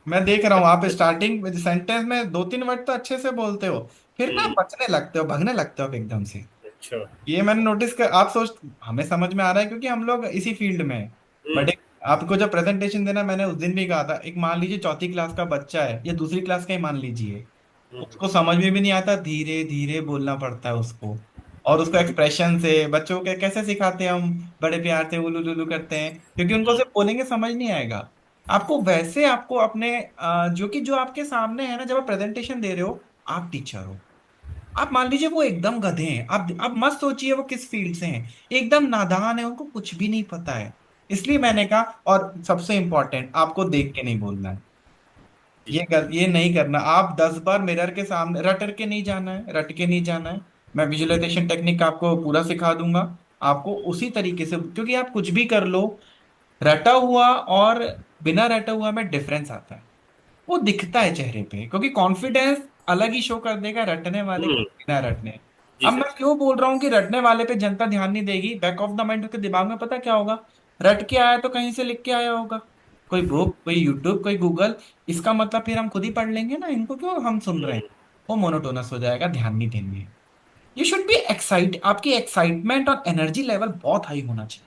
मैं देख रहा हूँ आप स्टार्टिंग सेंटेंस में दो तीन वर्ड तो अच्छे से बोलते हो, फिर ना हम्म। बचने लगते हो, भगने लगते हो आप एकदम से। अच्छा। ये मैंने नोटिस कर, आप सोच, हमें समझ में आ रहा है क्योंकि हम लोग इसी फील्ड में हैं। हम्म। बट एक आपको जब प्रेजेंटेशन देना, मैंने उस दिन भी कहा था, एक मान लीजिए चौथी क्लास का बच्चा है या दूसरी क्लास का ही मान लीजिए, हम्म। उसको समझ में भी नहीं आता, धीरे धीरे बोलना पड़ता है उसको। और उसको एक्सप्रेशन से बच्चों को कैसे सिखाते हैं हम, बड़े प्यार से उलू लुलू करते हैं, क्योंकि उनको सिर्फ बोलेंगे समझ नहीं आएगा। आपको वैसे आपको अपने जो कि जो आपके सामने है ना, जब आप प्रेजेंटेशन दे रहे हो, आप टीचर हो, आप मान लीजिए वो एकदम गधे हैं, आप मत सोचिए वो किस फील्ड से हैं, एकदम नादान है, उनको कुछ भी नहीं पता है। इसलिए मैंने कहा, और सबसे इंपॉर्टेंट, आपको देख के नहीं बोलना है। जी। ये नहीं करना, आप 10 बार मिरर के सामने रट के नहीं जाना है, रट के नहीं जाना है। मैं विजुअलाइजेशन टेक्निक आपको पूरा सिखा दूंगा, आपको उसी तरीके से, क्योंकि आप कुछ भी कर लो, रटा हुआ और बिना रटा हुआ में डिफरेंस आता है, वो दिखता है चेहरे पे, क्योंकि कॉन्फिडेंस अलग ही शो कर देगा रटने वाले का हम्म। बिना रटने। जी अब सर। मैं क्यों बोल रहा हूँ कि रटने वाले पे जनता ध्यान नहीं देगी, बैक ऑफ द माइंड उसके दिमाग में पता क्या होगा, रट के आया तो कहीं से लिख के आया होगा, कोई बुक, कोई यूट्यूब, कोई गूगल, इसका मतलब फिर हम खुद ही पढ़ लेंगे ना, इनको क्यों हम सुन रहे हैं। हम्म। वो मोनोटोनस हो जाएगा, ध्यान नहीं देंगे। ये शुड बी एक्साइट, आपकी एक्साइटमेंट और एनर्जी लेवल बहुत हाई होना चाहिए।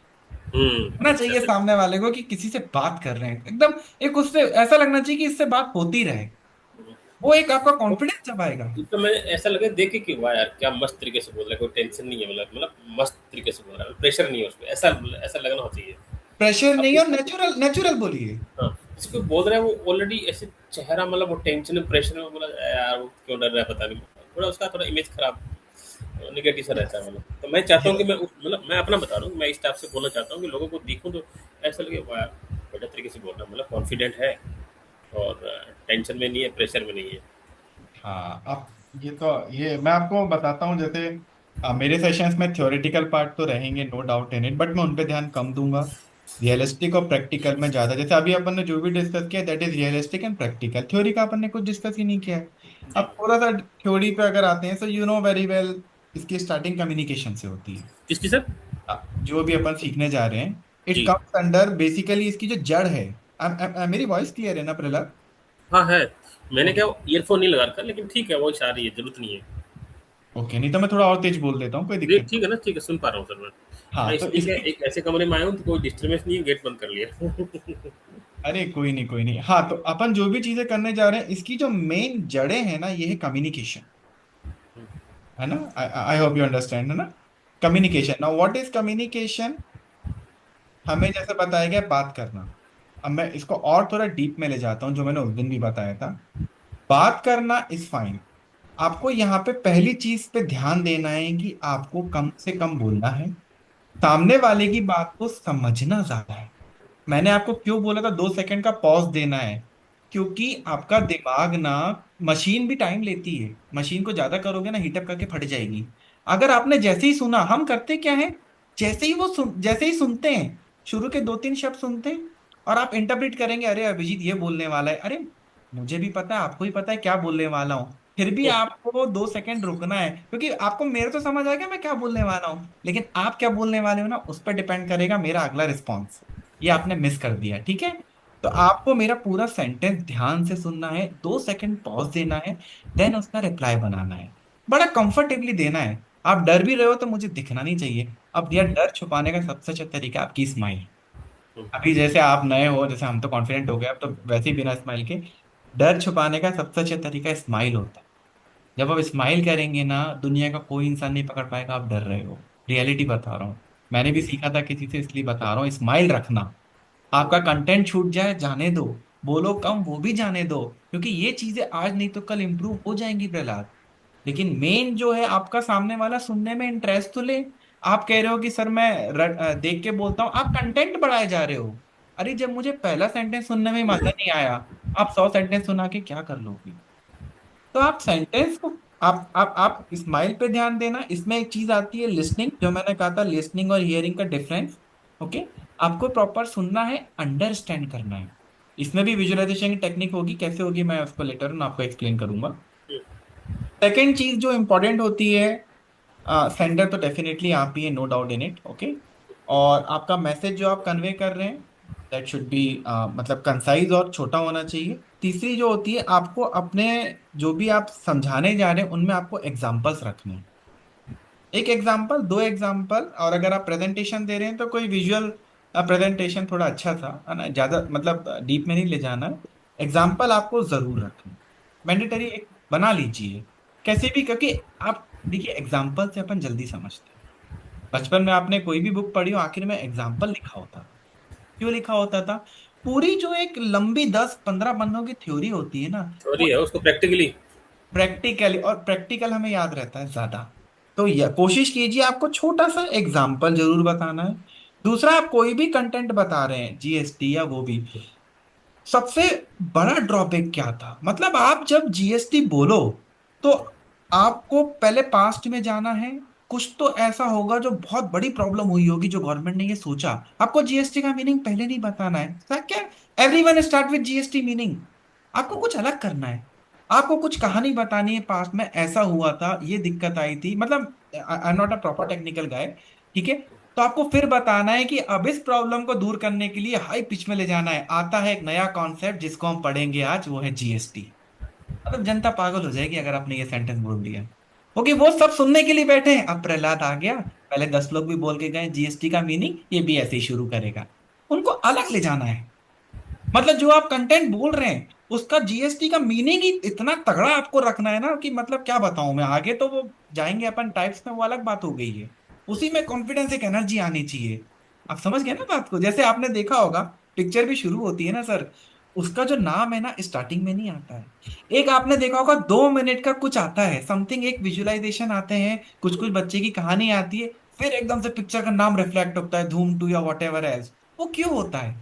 होना चाहिए ऐसा। सामने वाले को कि किसी से बात कर रहे हैं एकदम, एक उससे ऐसा लगना चाहिए कि इससे बात होती रहे, वो एक आपका कॉन्फिडेंस जब आएगा। तो मैं ऐसा लगे देख के कि वाह यार क्या मस्त तरीके से बोल रहा है, कोई टेंशन नहीं है, मतलब मस्त तरीके से बोल रहा है, प्रेशर नहीं है उसमें, ऐसा ऐसा लगना चाहिए। प्रेशर अब नहीं, और जिसको, नेचुरल नेचुरल बोलिए। हाँ, जिसको बोल रहा है वो ऑलरेडी ऐसे चेहरा, मतलब वो टेंशन में प्रेशर में बोला यार वो क्यों डर रहा है पता नहीं, थोड़ा उसका थोड़ा इमेज खराब, निगेटिव सा रहता है मतलब। तो मैं चाहता हूँ कि मैं मतलब मैं अपना बता रहा हूँ, मैं इस टाइप से बोलना चाहता हूँ कि लोगों को दिखूँ तो ऐसा लगे वाह यार बढ़िया तरीके से बोल रहा है, मतलब कॉन्फिडेंट है और टेंशन में नहीं है, प्रेशर में नहीं है। हाँ, अब ये मैं आपको बताता हूँ, जैसे मेरे सेशंस में थ्योरेटिकल पार्ट तो रहेंगे, no doubt in it, but मैं उन पे ध्यान कम दूंगा। रियलिस्टिक और प्रैक्टिकल में ज्यादा, जैसे अभी अपन ने जो भी डिस्कस किया that is realistic and practical, theory का अपन ने कुछ डिस्कस ही नहीं किया है। जी। अब थोड़ा सा थ्योरी पे अगर आते हैं, so you know very well, इसकी स्टार्टिंग कम्युनिकेशन से होती है। किसकी सर? जो भी अपन सीखने जा रहे हैं, इट जी। कम्स अंडर बेसिकली इसकी जो जड़ है। मेरी वॉइस क्लियर है ना प्रहलाद? हाँ है। मैंने ओके। क्या ईयरफोन नहीं लगा रखा, लेकिन ठीक है वो आ रही है, जरूरत नहीं है। ओके, नहीं तो मैं थोड़ा और तेज बोल देता हूँ, कोई ये दिक्कत ठीक नहीं। है ना, ठीक है, सुन पा रहा हूँ सर मैं। हाँ, मैं तो इसलिए क्या इसकी, एक ऐसे कमरे में आया हूँ तो कोई डिस्टर्बेंस नहीं है, गेट बंद कर लिया। अरे कोई नहीं, कोई नहीं। हाँ, तो अपन जो भी चीजें करने जा रहे हैं, इसकी जो मेन जड़ें हैं ना, ये है कम्युनिकेशन, है ना? आई होप यू अंडरस्टैंड, है ना? Communication, now what is communication? हमें जैसे बताया गया बात करना। अब मैं इसको और थोड़ा डीप में ले जाता हूँ, जो मैंने उस दिन भी बताया था। बात करना इज फाइन, आपको यहाँ पे पहली चीज पे ध्यान देना है कि आपको कम से कम बोलना है, सामने वाले की बात को समझना ज्यादा है। मैंने आपको क्यों बोला था 2 सेकंड का पॉज देना है, क्योंकि आपका दिमाग ना, मशीन भी टाइम लेती है, मशीन को ज्यादा करोगे ना हीटअप करके फट जाएगी। अगर आपने जैसे ही सुना, हम करते क्या है, जैसे ही सुनते हैं, शुरू के 2-3 शब्द सुनते हैं, और आप इंटरप्रेट करेंगे, अरे अभिजीत ये बोलने वाला है, अरे मुझे भी पता है, आपको भी पता है क्या बोलने वाला हूँ, फिर भी आपको 2 सेकंड रुकना है, क्योंकि आपको मेरे तो समझ आ गया मैं क्या बोलने वाला हूँ, लेकिन आप क्या बोलने वाले हो ना, उस पर डिपेंड करेगा मेरा अगला रिस्पॉन्स। ये आपने मिस कर दिया, ठीक है? तो आपको मेरा पूरा सेंटेंस ध्यान से सुनना है, 2 सेकंड पॉज देना है, देन उसका रिप्लाई बनाना है, बड़ा कंफर्टेबली देना है। आप डर भी रहे हो तो मुझे दिखना नहीं चाहिए। अब यार, डर छुपाने का सबसे अच्छा तरीका आपकी स्माइल। अभी जैसे आप नए हो, जैसे हम तो कॉन्फिडेंट हो गए, अब तो वैसे ही बिना स्माइल के, डर छुपाने का सबसे अच्छा तरीका स्माइल होता है। जब आप स्माइल करेंगे ना, दुनिया का कोई इंसान नहीं पकड़ पाएगा आप डर रहे हो। रियलिटी बता रहा हूँ, मैंने भी सीखा था किसी से, इसलिए बता रहा हूँ, स्माइल रखना। आपका कंटेंट छूट जाए जाने दो, बोलो कम वो भी जाने दो, क्योंकि ये चीजें आज नहीं तो कल इंप्रूव हो जाएंगी प्रहलाद। लेकिन मेन जो है, आपका सामने वाला सुनने में इंटरेस्ट तो ले। आप कह रहे हो कि सर मैं देख के बोलता हूँ, आप कंटेंट बढ़ाए जा रहे हो। अरे जब मुझे पहला सेंटेंस सुनने में मजा नहीं आया, आप 100 सेंटेंस सुना के क्या कर लोगे? तो आप सेंटेंस को, आप स्माइल पे ध्यान देना। इसमें एक चीज आती है लिसनिंग, जो मैंने कहा था, लिसनिंग और हियरिंग का डिफरेंस। ओके, आपको प्रॉपर सुनना है, अंडरस्टैंड करना है। इसमें भी विजुअलाइजेशन की टेक्निक होगी, कैसे होगी मैं उसको लेटर आपको एक्सप्लेन करूंगा। सेकेंड चीज जो इंपॉर्टेंट होती है, सेंडर तो डेफिनेटली आप ही है, no doubt in it, okay. और आपका मैसेज जो आप कन्वे कर रहे हैं, दैट शुड बी मतलब कंसाइज और छोटा होना चाहिए। तीसरी जो होती है, आपको अपने जो भी आप समझाने जा रहे हैं उनमें आपको एग्जाम्पल्स रखने हैं। एक एग्जाम्पल, दो एग्जाम्पल, और अगर आप प्रेजेंटेशन दे रहे हैं तो कोई विजुअल प्रेजेंटेशन थोड़ा अच्छा सा है ना, ज्यादा मतलब डीप में नहीं ले जाना है। एग्जाम्पल आपको जरूर रखना, मैंडेटरी एक बना लीजिए कैसे भी, क्योंकि आप देखिए एग्जाम्पल से अपन जल्दी समझते हैं। बचपन में आपने कोई भी बुक पढ़ी हो, आखिर में एग्जाम्पल लिखा होता था। क्यों लिखा होता था? पूरी जो एक लंबी 10-15 पन्नों की थ्योरी होती है ना, थ्योरी है उसको प्रैक्टिकली। प्रैक्टिकली, और प्रैक्टिकल हमें याद रहता है ज्यादा। तो यह कोशिश कीजिए आपको छोटा सा एग्जाम्पल जरूर बताना है। दूसरा, आप कोई भी कंटेंट बता रहे हैं, जीएसटी या वो भी, सबसे बड़ा ड्रॉबैक क्या था, मतलब आप जब जीएसटी बोलो तो आपको पहले पास्ट में जाना है। कुछ तो ऐसा होगा जो बहुत बड़ी प्रॉब्लम हुई होगी जो गवर्नमेंट ने ये सोचा। आपको जीएसटी का मीनिंग पहले नहीं बताना है, क्या everyone start with GST meaning. आपको कुछ अलग करना है। आपको कुछ कहानी बतानी है, पास्ट में ऐसा हुआ था, ये दिक्कत आई थी, मतलब I am not a proper technical गाय, ठीक है। तो आपको फिर बताना है कि अब इस प्रॉब्लम को दूर करने के लिए हाई पिच में ले जाना है। आता है एक नया कॉन्सेप्ट जिसको हम पढ़ेंगे आज, वो है जीएसटी। मतलब जनता पागल हो जाएगी अगर आपने ये सेंटेंस बोल दिया, क्योंकि वो सब सुनने के लिए बैठे हैं। अब प्रहलाद आ गया, पहले 10 लोग भी बोल के गए जीएसटी का मीनिंग, ये भी ऐसे ही शुरू करेगा। उनको अलग ले जाना है। मतलब जो आप कंटेंट बोल रहे हैं उसका जीएसटी का मीनिंग ही इतना तगड़ा आपको रखना है ना, कि मतलब क्या बताऊं मैं, आगे तो वो जाएंगे अपन टाइप्स में, वो अलग बात हो गई है। उसी में कॉन्फिडेंस, एक एनर्जी आनी चाहिए। आप समझ गए ना बात को? जैसे आपने देखा होगा, पिक्चर भी शुरू होती है ना सर, उसका जो नाम है ना स्टार्टिंग में नहीं आता है। एक आपने देखा होगा 2 मिनट का कुछ आता है समथिंग, एक विजुअलाइजेशन आते हैं, कुछ कुछ बच्चे की कहानी आती है, फिर एकदम से पिक्चर का नाम रिफ्लेक्ट होता है, धूम 2 या वॉट एवर एल्स। वो क्यों होता है?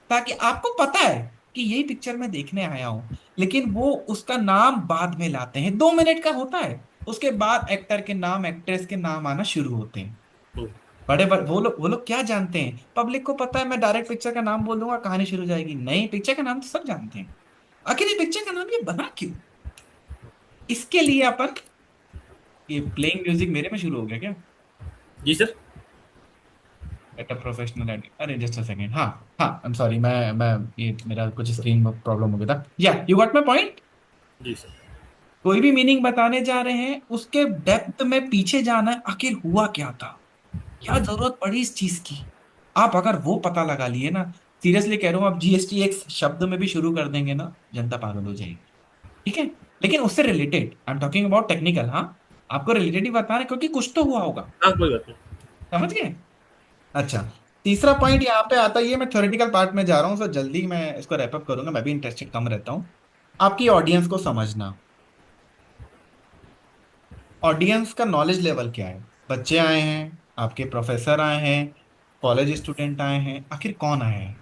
ताकि आपको पता है कि यही पिक्चर मैं देखने आया हूं, लेकिन वो उसका नाम बाद में लाते हैं, 2 मिनट का होता है। उसके बाद एक्टर के नाम, एक्ट्रेस के नाम आना शुरू होते हैं। बड़े बड़े वो लोग क्या जानते हैं? पब्लिक को पता है मैं डायरेक्ट पिक्चर का नाम बोल दूंगा, कहानी शुरू हो जाएगी। नहीं, पिक्चर का नाम तो सब जानते हैं। आखिर ये पिक्चर का नाम ये बना क्यों? इसके लिए अपन, ये प्लेइंग म्यूजिक मेरे में शुरू हो गया क्या? जी सर। एट अ प्रोफेशनल अरे जस्ट अ सेकंड, हाँ। हाँ, आई एम सॉरी, मैं ये मेरा कुछ स्क्रीन में प्रॉब्लम हो गया था। या यू गॉट माई पॉइंट। जी सर। कोई भी मीनिंग बताने जा रहे हैं, उसके डेप्थ में पीछे जाना है, आखिर हुआ क्या था, क्या जरूरत पड़ी इस चीज की। आप अगर वो पता लगा लिए ना, सीरियसली कह रहा हूं, आप जीएसटी एक शब्द में भी शुरू कर देंगे ना, जनता पागल हो जाएगी। ठीक है, लेकिन उससे related I am talking about technical, हाँ। आपको रिलेटेड ही बताना है, क्योंकि कुछ तो हुआ होगा। हाँ कोई बात नहीं। समझ गए? अच्छा, तीसरा पॉइंट यहाँ पे आता है, ये मैं थ्योरेटिकल पार्ट में जा रहा हूँ, सो जल्दी मैं इसको रैपअप करूंगा, मैं भी इंटरेस्टेड कम रहता हूँ। आपकी ऑडियंस को समझना। ऑडियंस का नॉलेज लेवल क्या है? बच्चे आए हैं, आपके प्रोफेसर आए हैं, कॉलेज स्टूडेंट आए हैं, आखिर कौन आए हैं?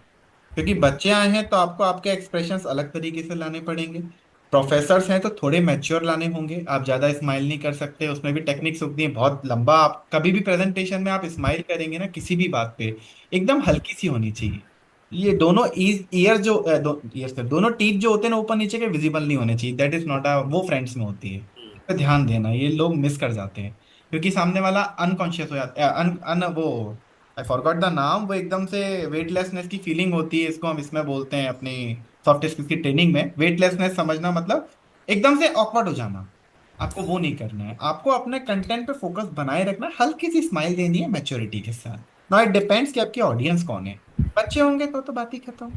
क्योंकि बच्चे आए हैं तो आपको आपके एक्सप्रेशंस अलग तरीके से लाने पड़ेंगे। प्रोफेसर्स हैं तो थोड़े मैच्योर लाने होंगे, आप ज्यादा स्माइल नहीं कर सकते, उसमें भी टेक्निक्स होती हैं बहुत लंबा। आप कभी भी प्रेजेंटेशन में आप स्माइल करेंगे ना किसी भी बात पे, एकदम हल्की सी होनी चाहिए। ये दोनों ईयर जो ईयर से दोनों टीथ जो होते हैं ना, ऊपर नीचे के विजिबल नहीं होने चाहिए, दैट इज नॉट अ, वो फ्रेंड्स में होती है। इस पे ध्यान देना, ये लोग मिस कर जाते हैं, क्योंकि सामने वाला अनकॉन्शियस हो जाता है, वो, आई फॉरगॉट द नाम, वो एकदम से वेटलेसनेस की फीलिंग होती है, इसको हम इसमें बोलते हैं अपनी सॉफ्ट स्किल्स की ट्रेनिंग में, वेटलेसनेस समझना मतलब एकदम से ऑकवर्ड हो जाना। आपको वो नहीं करना है, आपको अपने कंटेंट पे फोकस बनाए रखना है, हल्की सी स्माइल देनी है मैच्योरिटी के साथ। नाउ इट डिपेंड्स कि आपकी ऑडियंस कौन है। बच्चे होंगे तो बात ही खत्म,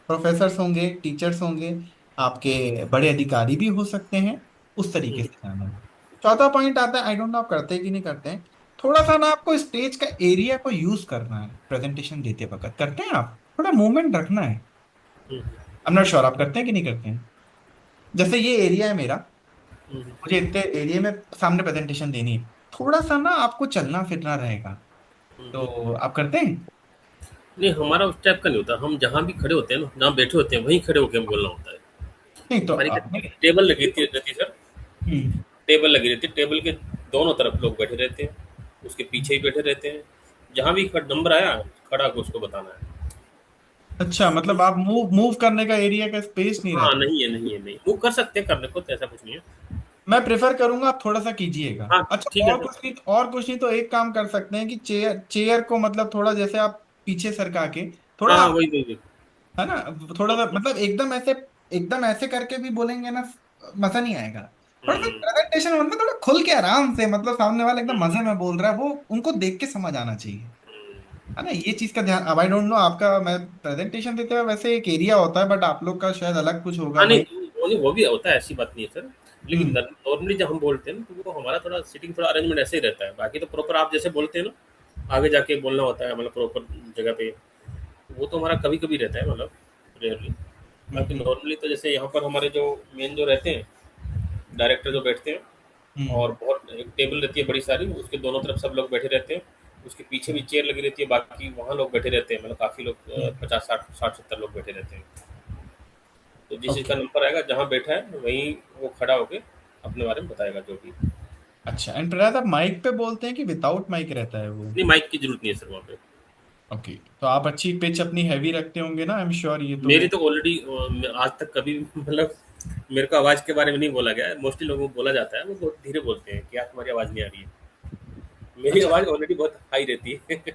प्रोफेसर्स होंगे, टीचर्स होंगे, आपके बड़े अधिकारी भी हो सकते हैं, उस तरीके से जाना है। चौथा पॉइंट आता है, आई डोंट नो आप करते हैं कि नहीं करते हैं, थोड़ा सा ना आपको स्टेज का एरिया को यूज करना है प्रेजेंटेशन देते वक्त। करते हैं आप? थोड़ा मूवमेंट रखना है। आई एम नॉट श्योर आप करते हैं कि नहीं करते हैं। जैसे ये एरिया है मेरा, मुझे इतने एरिया में सामने प्रेजेंटेशन देनी है, थोड़ा सा ना आपको चलना फिरना रहेगा। तो आप करते हैं? नहीं हमारा उस टाइप का नहीं होता, हम जहाँ भी खड़े होते हैं ना, जहाँ बैठे होते हैं वहीं खड़े होकर बोलना होता है। नहीं तो हमारी आपने, टेबल लगी रहती सर। हम्म। टेबल लगी रहती है, टेबल के दोनों तरफ लोग बैठे रहते हैं, उसके पीछे ही बैठे रहते हैं। जहाँ भी नंबर आया खड़ा होकर उसको बताना है। अच्छा, मतलब आप मूव मूव करने का एरिया का स्पेस नहीं हाँ रहता। नहीं है, नहीं है, नहीं वो कर सकते हैं, करने को तो ऐसा कुछ नहीं है। मैं प्रेफर करूंगा आप थोड़ा सा कीजिएगा। हाँ अच्छा, ठीक है और सर। कुछ नहीं, और कुछ नहीं तो एक काम कर सकते हैं कि चेयर चेयर को मतलब थोड़ा जैसे आप पीछे सरका के थोड़ा हाँ हाँ, आप, वही वही वही। है ना, थोड़ा सा मतलब एकदम ऐसे करके भी बोलेंगे ना, मजा नहीं आएगा। थोड़ा सा हम्म, प्रेजेंटेशन मतलब थोड़ा खुल के आराम से, मतलब सामने वाला एकदम मजे में बोल रहा है, वो उनको देख के समझ आना चाहिए, है ना, ये चीज का ध्यान। अब आई डोंट नो आपका, मैं प्रेजेंटेशन देते हुए वैसे एक एरिया होता है, बट आप लोग का शायद अलग कुछ होगा हाँ नहीं, भाई। वो भी होता है, ऐसी बात नहीं है सर। लेकिन हम्म नॉर्मली जब हम बोलते हैं ना, तो वो हमारा थोड़ा सीटिंग, थोड़ा अरेंजमेंट ऐसे ही रहता है। बाकी तो प्रॉपर आप जैसे बोलते हैं ना, आगे जाके बोलना होता है मतलब प्रॉपर जगह पे, वो तो हमारा कभी कभी रहता है, मतलब रेयरली। बाकी हम्म नॉर्मली तो जैसे यहाँ पर हमारे जो मेन जो रहते हैं, डायरेक्टर जो बैठते हैं, हम्म और बहुत एक टेबल रहती है बड़ी सारी, उसके दोनों तरफ सब लोग बैठे रहते हैं। उसके पीछे भी चेयर लगी रहती है, बाकी वहाँ लोग बैठे रहते हैं, मतलब काफ़ी लोग, हम्म। 50 60 60 70 लोग बैठे रहते हैं। तो जिस ओके। चीज़ का नंबर आएगा, जहाँ बैठा है वहीं वो खड़ा होके अपने बारे में बताएगा जो भी। अच्छा, एंड प्रहलाद, आप माइक पे बोलते हैं कि विदाउट माइक रहता है वो? नहीं, माइक की जरूरत नहीं है सर वहाँ पे। ओके, तो आप अच्छी पिच अपनी हैवी रखते होंगे ना, आई एम श्योर, ये तो। मेरी तो ऑलरेडी आज तक कभी मतलब मेरे को आवाज़ के बारे में नहीं बोला गया है। मोस्टली लोगों को बोला जाता है, वो बहुत धीरे बोलते हैं कि यार तुम्हारी आवाज़ नहीं आ रही है। मेरी अच्छा, आवाज़ ऑलरेडी बहुत हाई रहती है।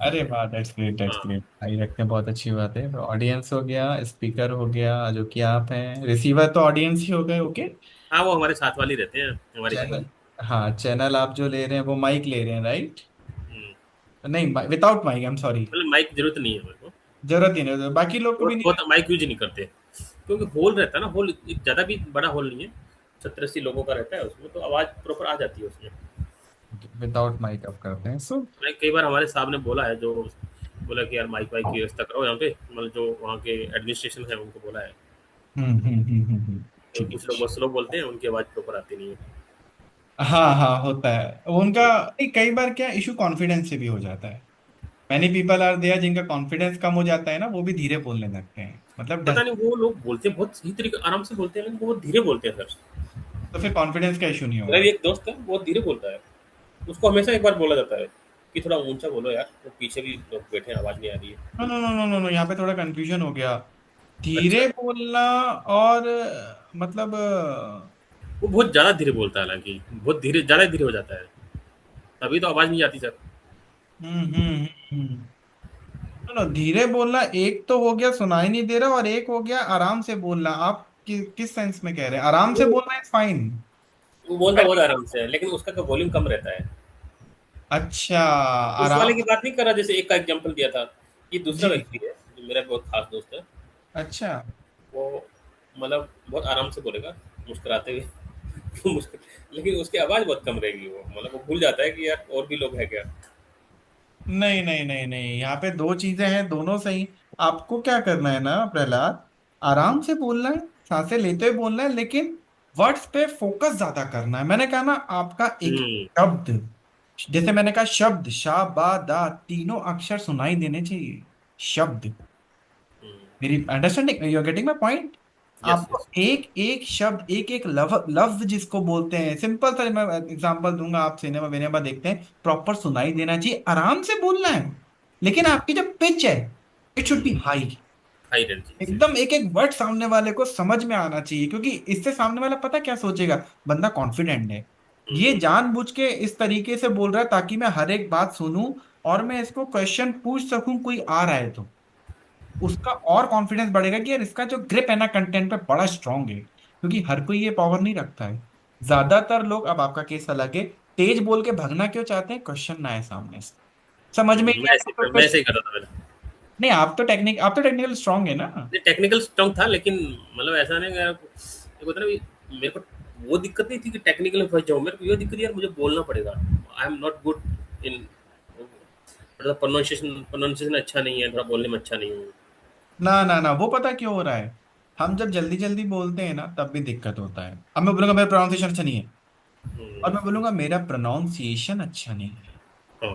अरे वाह, दैट्स ग्रेट, दैट्स हाँ ग्रेट, हाई रखते हैं, बहुत अच्छी बात है। ऑडियंस हो गया, स्पीकर हो गया जो कि आप हैं, रिसीवर तो ऑडियंस ही हो गए, ओके। हाँ, वो हमारे साथ वाले ही रहते हैं, हमारे घर चैनल, वाले। हाँ, चैनल आप जो ले रहे हैं वो माइक ले रहे हैं, राइट? हम्म, नहीं, without mic, I am sorry. मतलब माइक की जरूरत नहीं है मेरे को। जरूरत ही नहीं, बाकी लोग को भी बहुत नहीं बहुत माइक यूज नहीं करते, क्योंकि हॉल रहता है ना, हॉल ज़्यादा भी बड़ा हॉल नहीं है, 70 80 लोगों का रहता है उसमें, तो आवाज़ प्रॉपर आ जाती है उसमें। रहते, विदाउट माइक आप करते हैं, सो। मैं कई बार हमारे साहब ने बोला है, जो बोला कि यार माइक वाइक की व्यवस्था करो यहाँ पे, मतलब जो वहाँ के एडमिनिस्ट्रेशन है उनको बोला है। तो ठीक है। कुछ लोग बहुत स्लो बोलते हैं, उनकी आवाज़ प्रॉपर आती नहीं है। हाँ हाँ, होता है उनका। नहीं, कई बार क्या इशू कॉन्फिडेंस से भी हो जाता है। मैनी पीपल आर देयर जिनका कॉन्फिडेंस कम हो जाता है ना, वो भी धीरे बोलने लगते हैं, मतलब पता डर। नहीं, वो लोग बोलते हैं बहुत सही तरीके, आराम से बोलते हैं, लेकिन वो बहुत धीरे बोलते हैं सर। तो फिर कॉन्फिडेंस का इशू नहीं मेरा होगा। भी एक दोस्त है, बहुत धीरे बोलता है। उसको हमेशा एक बार बोला जाता है कि थोड़ा ऊंचा बोलो यार, तो पीछे भी लोग बैठे हैं, आवाज़ नहीं आ रही है। No no no no no no, यहाँ पे थोड़ा कंफ्यूजन हो गया। अच्छा, धीरे बोलना और मतलब वो बहुत ज़्यादा धीरे बोलता है, हालाँकि बहुत धीरे, ज़्यादा धीरे हो जाता है, तभी तो आवाज़ नहीं आती सर। हम्म। नो नो, धीरे बोलना एक तो हो गया सुनाई नहीं दे रहा, और एक हो गया आराम से बोलना। आप किस सेंस में कह रहे हैं? आराम से वो बोलना इज फाइन। वो बोलता बहुत आराम से है, लेकिन उसका वॉल्यूम कम रहता है। अच्छा, उस वाले आराम। की बात नहीं कर रहा, जैसे एक का एग्जांपल दिया था। ये दूसरा जी। व्यक्ति है, जो मेरा बहुत खास दोस्त है। अच्छा। वो मतलब बहुत आराम से बोलेगा, मुस्कुराते हुए। मुस्कुर लेकिन उसकी आवाज़ बहुत कम रहेगी, वो मतलब वो भूल जाता है कि यार और भी लोग हैं क्या? नहीं नहीं नहीं नहीं, यहाँ पे दो चीजें हैं, दोनों सही। आपको क्या करना है ना प्रहलाद, आराम से बोलना है, सांसें लेते हुए बोलना है, लेकिन वर्ड्स पे फोकस ज्यादा करना है। मैंने कहा ना, आपका एक हुँ, शब्द, जैसे मैंने कहा शब्द, शा बा दा, तीनों अक्षर सुनाई देने चाहिए। शब्द, हुँ। मेरी understanding, you are getting my point? Yes, आपको यस। एक एक शब्द, एक एक लफ्ज जिसको बोलते हैं, सिंपल सा मैं एग्जांपल दूंगा, आप सिनेमा विनेमा देखते हैं, प्रॉपर सुनाई देना चाहिए, आराम से बोलना है, लेकिन आपकी जो पिच है, it should hmm, be high. High energy से। एकदम एक एक वर्ड सामने वाले को समझ में आना चाहिए, क्योंकि इससे सामने वाला पता क्या सोचेगा, बंदा कॉन्फिडेंट है, ये हुँ, जानबूझ के इस तरीके से बोल रहा है ताकि मैं हर एक बात सुनूं और मैं इसको क्वेश्चन पूछ सकूं, कोई आ रहा है तो उसका और कॉन्फिडेंस बढ़ेगा कि यार इसका जो ग्रिप है ना कंटेंट पे, बड़ा स्ट्रांग है, क्योंकि हर कोई ये पावर नहीं रखता है। ज्यादातर लोग, अब आपका केस अलग है, तेज बोल के भागना क्यों चाहते हैं? क्वेश्चन ना है सामने से, समझ में नहीं आया तो मैं ऐसे क्वेश्चन। ही कर रहा था पहले। नहीं, आप तो टेक्निकल स्ट्रांग है ना। नहीं, टेक्निकल स्ट्रांग था, लेकिन मतलब ऐसा नहीं, मेरा एक होता है ना, मेरे को वो दिक्कत नहीं थी कि टेक्निकल में फँस जाऊँ। मेरे को ये दिक्कत, यार मुझे बोलना पड़ेगा। I am not good in, मतलब प्रोनाउंसिएशन अच्छा नहीं है, थोड़ा बोलने में अच्छा नहीं हूँ। ना ना ना, वो पता क्यों हो रहा है? हम जब जल्दी जल्दी बोलते हैं ना, तब भी दिक्कत होता है। अब मैं बोलूंगा मेरा प्रोनाउंसिएशन अच्छा नहीं है, और मैं हुँ, बोलूंगा मेरा प्रोनाउंसिएशन अच्छा नहीं है, हाँ,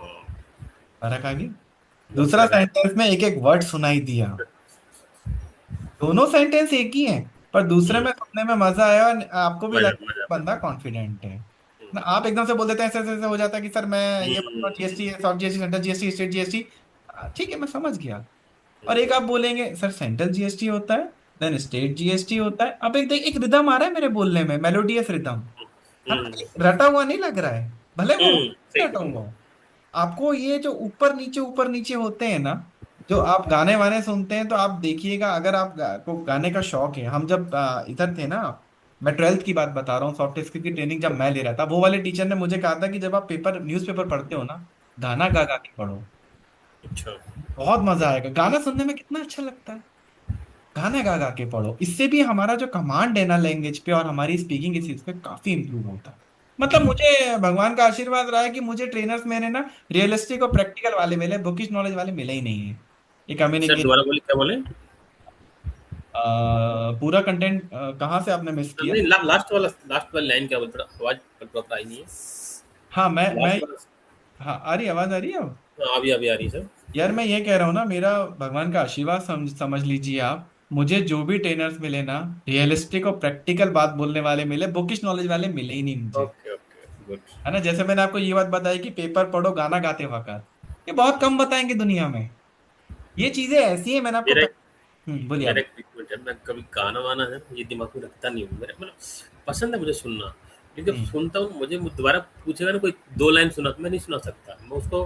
फर्क आ गया। बहुत दूसरा फ़र्क है। सेंटेंस में एक एक वर्ड सुनाई दिया, दोनों सेंटेंस एक ही हैं, पर दूसरे हुँ, में सुनने में मजा आया और आपको भी मज़ा लगा कि मज़ा आता बंदा है। कॉन्फिडेंट है हुँ, ना। आप एकदम से बोल देते हैं, ऐसे ऐसे ऐसे हो जाता है कि सर मैं हुँ, ये हुँ, जीएसटी है, soft GST, central GST, state GST, ठीक है मैं समझ गया। हुँ, और एक आप बोलेंगे सर सेंट्रल जीएसटी होता है, देन स्टेट जीएसटी होता है, अब एक देख, एक रिदम आ रहा है मेरे बोलने में, मेलोडियस रिदम, है हुँ, ना, रटा हुआ नहीं लग रहा है, भले वो हुँ, सही रटा हुआ हो। आपको ये जो ऊपर नीचे होते हैं ना, जो आप गाने वाने सुनते हैं, तो आप देखिएगा, अगर आप को गाने का शौक है, हम जब इधर थे ना, मैं 12th की बात बता रहा हूँ, सॉफ्ट स्किल की ट्रेनिंग जब मैं ले रहा था, वो वाले टीचर ने मुझे कहा था कि जब आप न्यूज़पेपर पढ़ते हो ना, गाना गा गा के पढ़ो, अच्छा। बहुत मजा आएगा। गाना सुनने में कितना अच्छा लगता है, गाना गा गा के पढ़ो, इससे भी हमारा जो कमांड है ना लैंग्वेज पे, और हमारी स्पीकिंग इस चीज पे काफी इंप्रूव होता है। मतलब मुझे भगवान का आशीर्वाद रहा है कि मुझे ट्रेनर्स मेरे ना रियलिस्टिक और प्रैक्टिकल वाले मिले, बुकिश नॉलेज वाले मिले ही नहीं है। ये सर कम्युनिकेशन, दोबारा बोलिए क्या बोले? पूरा कंटेंट कहाँ से आपने मिस किया? नहीं लास्ट वाली लाइन क्या बोल थोड़ा आवाज़ प्रॉपर आई नहीं है। हाँ, मैं लास्ट वाला हाँ, आ रही आवाज, आ रही है अब? हाँ, अभी आ रही है सर। यार मैं ये कह रहा हूँ ना, मेरा भगवान का आशीर्वाद समझ लीजिए आप, मुझे जो भी ट्रेनर्स मिले ना, रियलिस्टिक और प्रैक्टिकल बात बोलने वाले मिले, बुकिश नॉलेज वाले मिले ही नहीं मुझे। Okay, okay, good. है ना, जैसे मैंने आपको ये बात बताई कि पेपर पढ़ो गाना गाते वक्त, ये बहुत कम बताएंगे दुनिया में। ये चीजें ऐसी है, मैंने आपको मेरा एक बोलिए मेरा आप। एक रिक्वेस्ट है, मैं कभी गाना-वाना है ये दिमाग में रखता नहीं हूँ। मेरा मतलब पसंद है मुझे सुनना, लेकिन जब हम्म। सुनता हूँ मुझे दोबारा पूछेगा ना कोई 2 लाइन सुना तो मैं नहीं सुना सकता। मैं उसको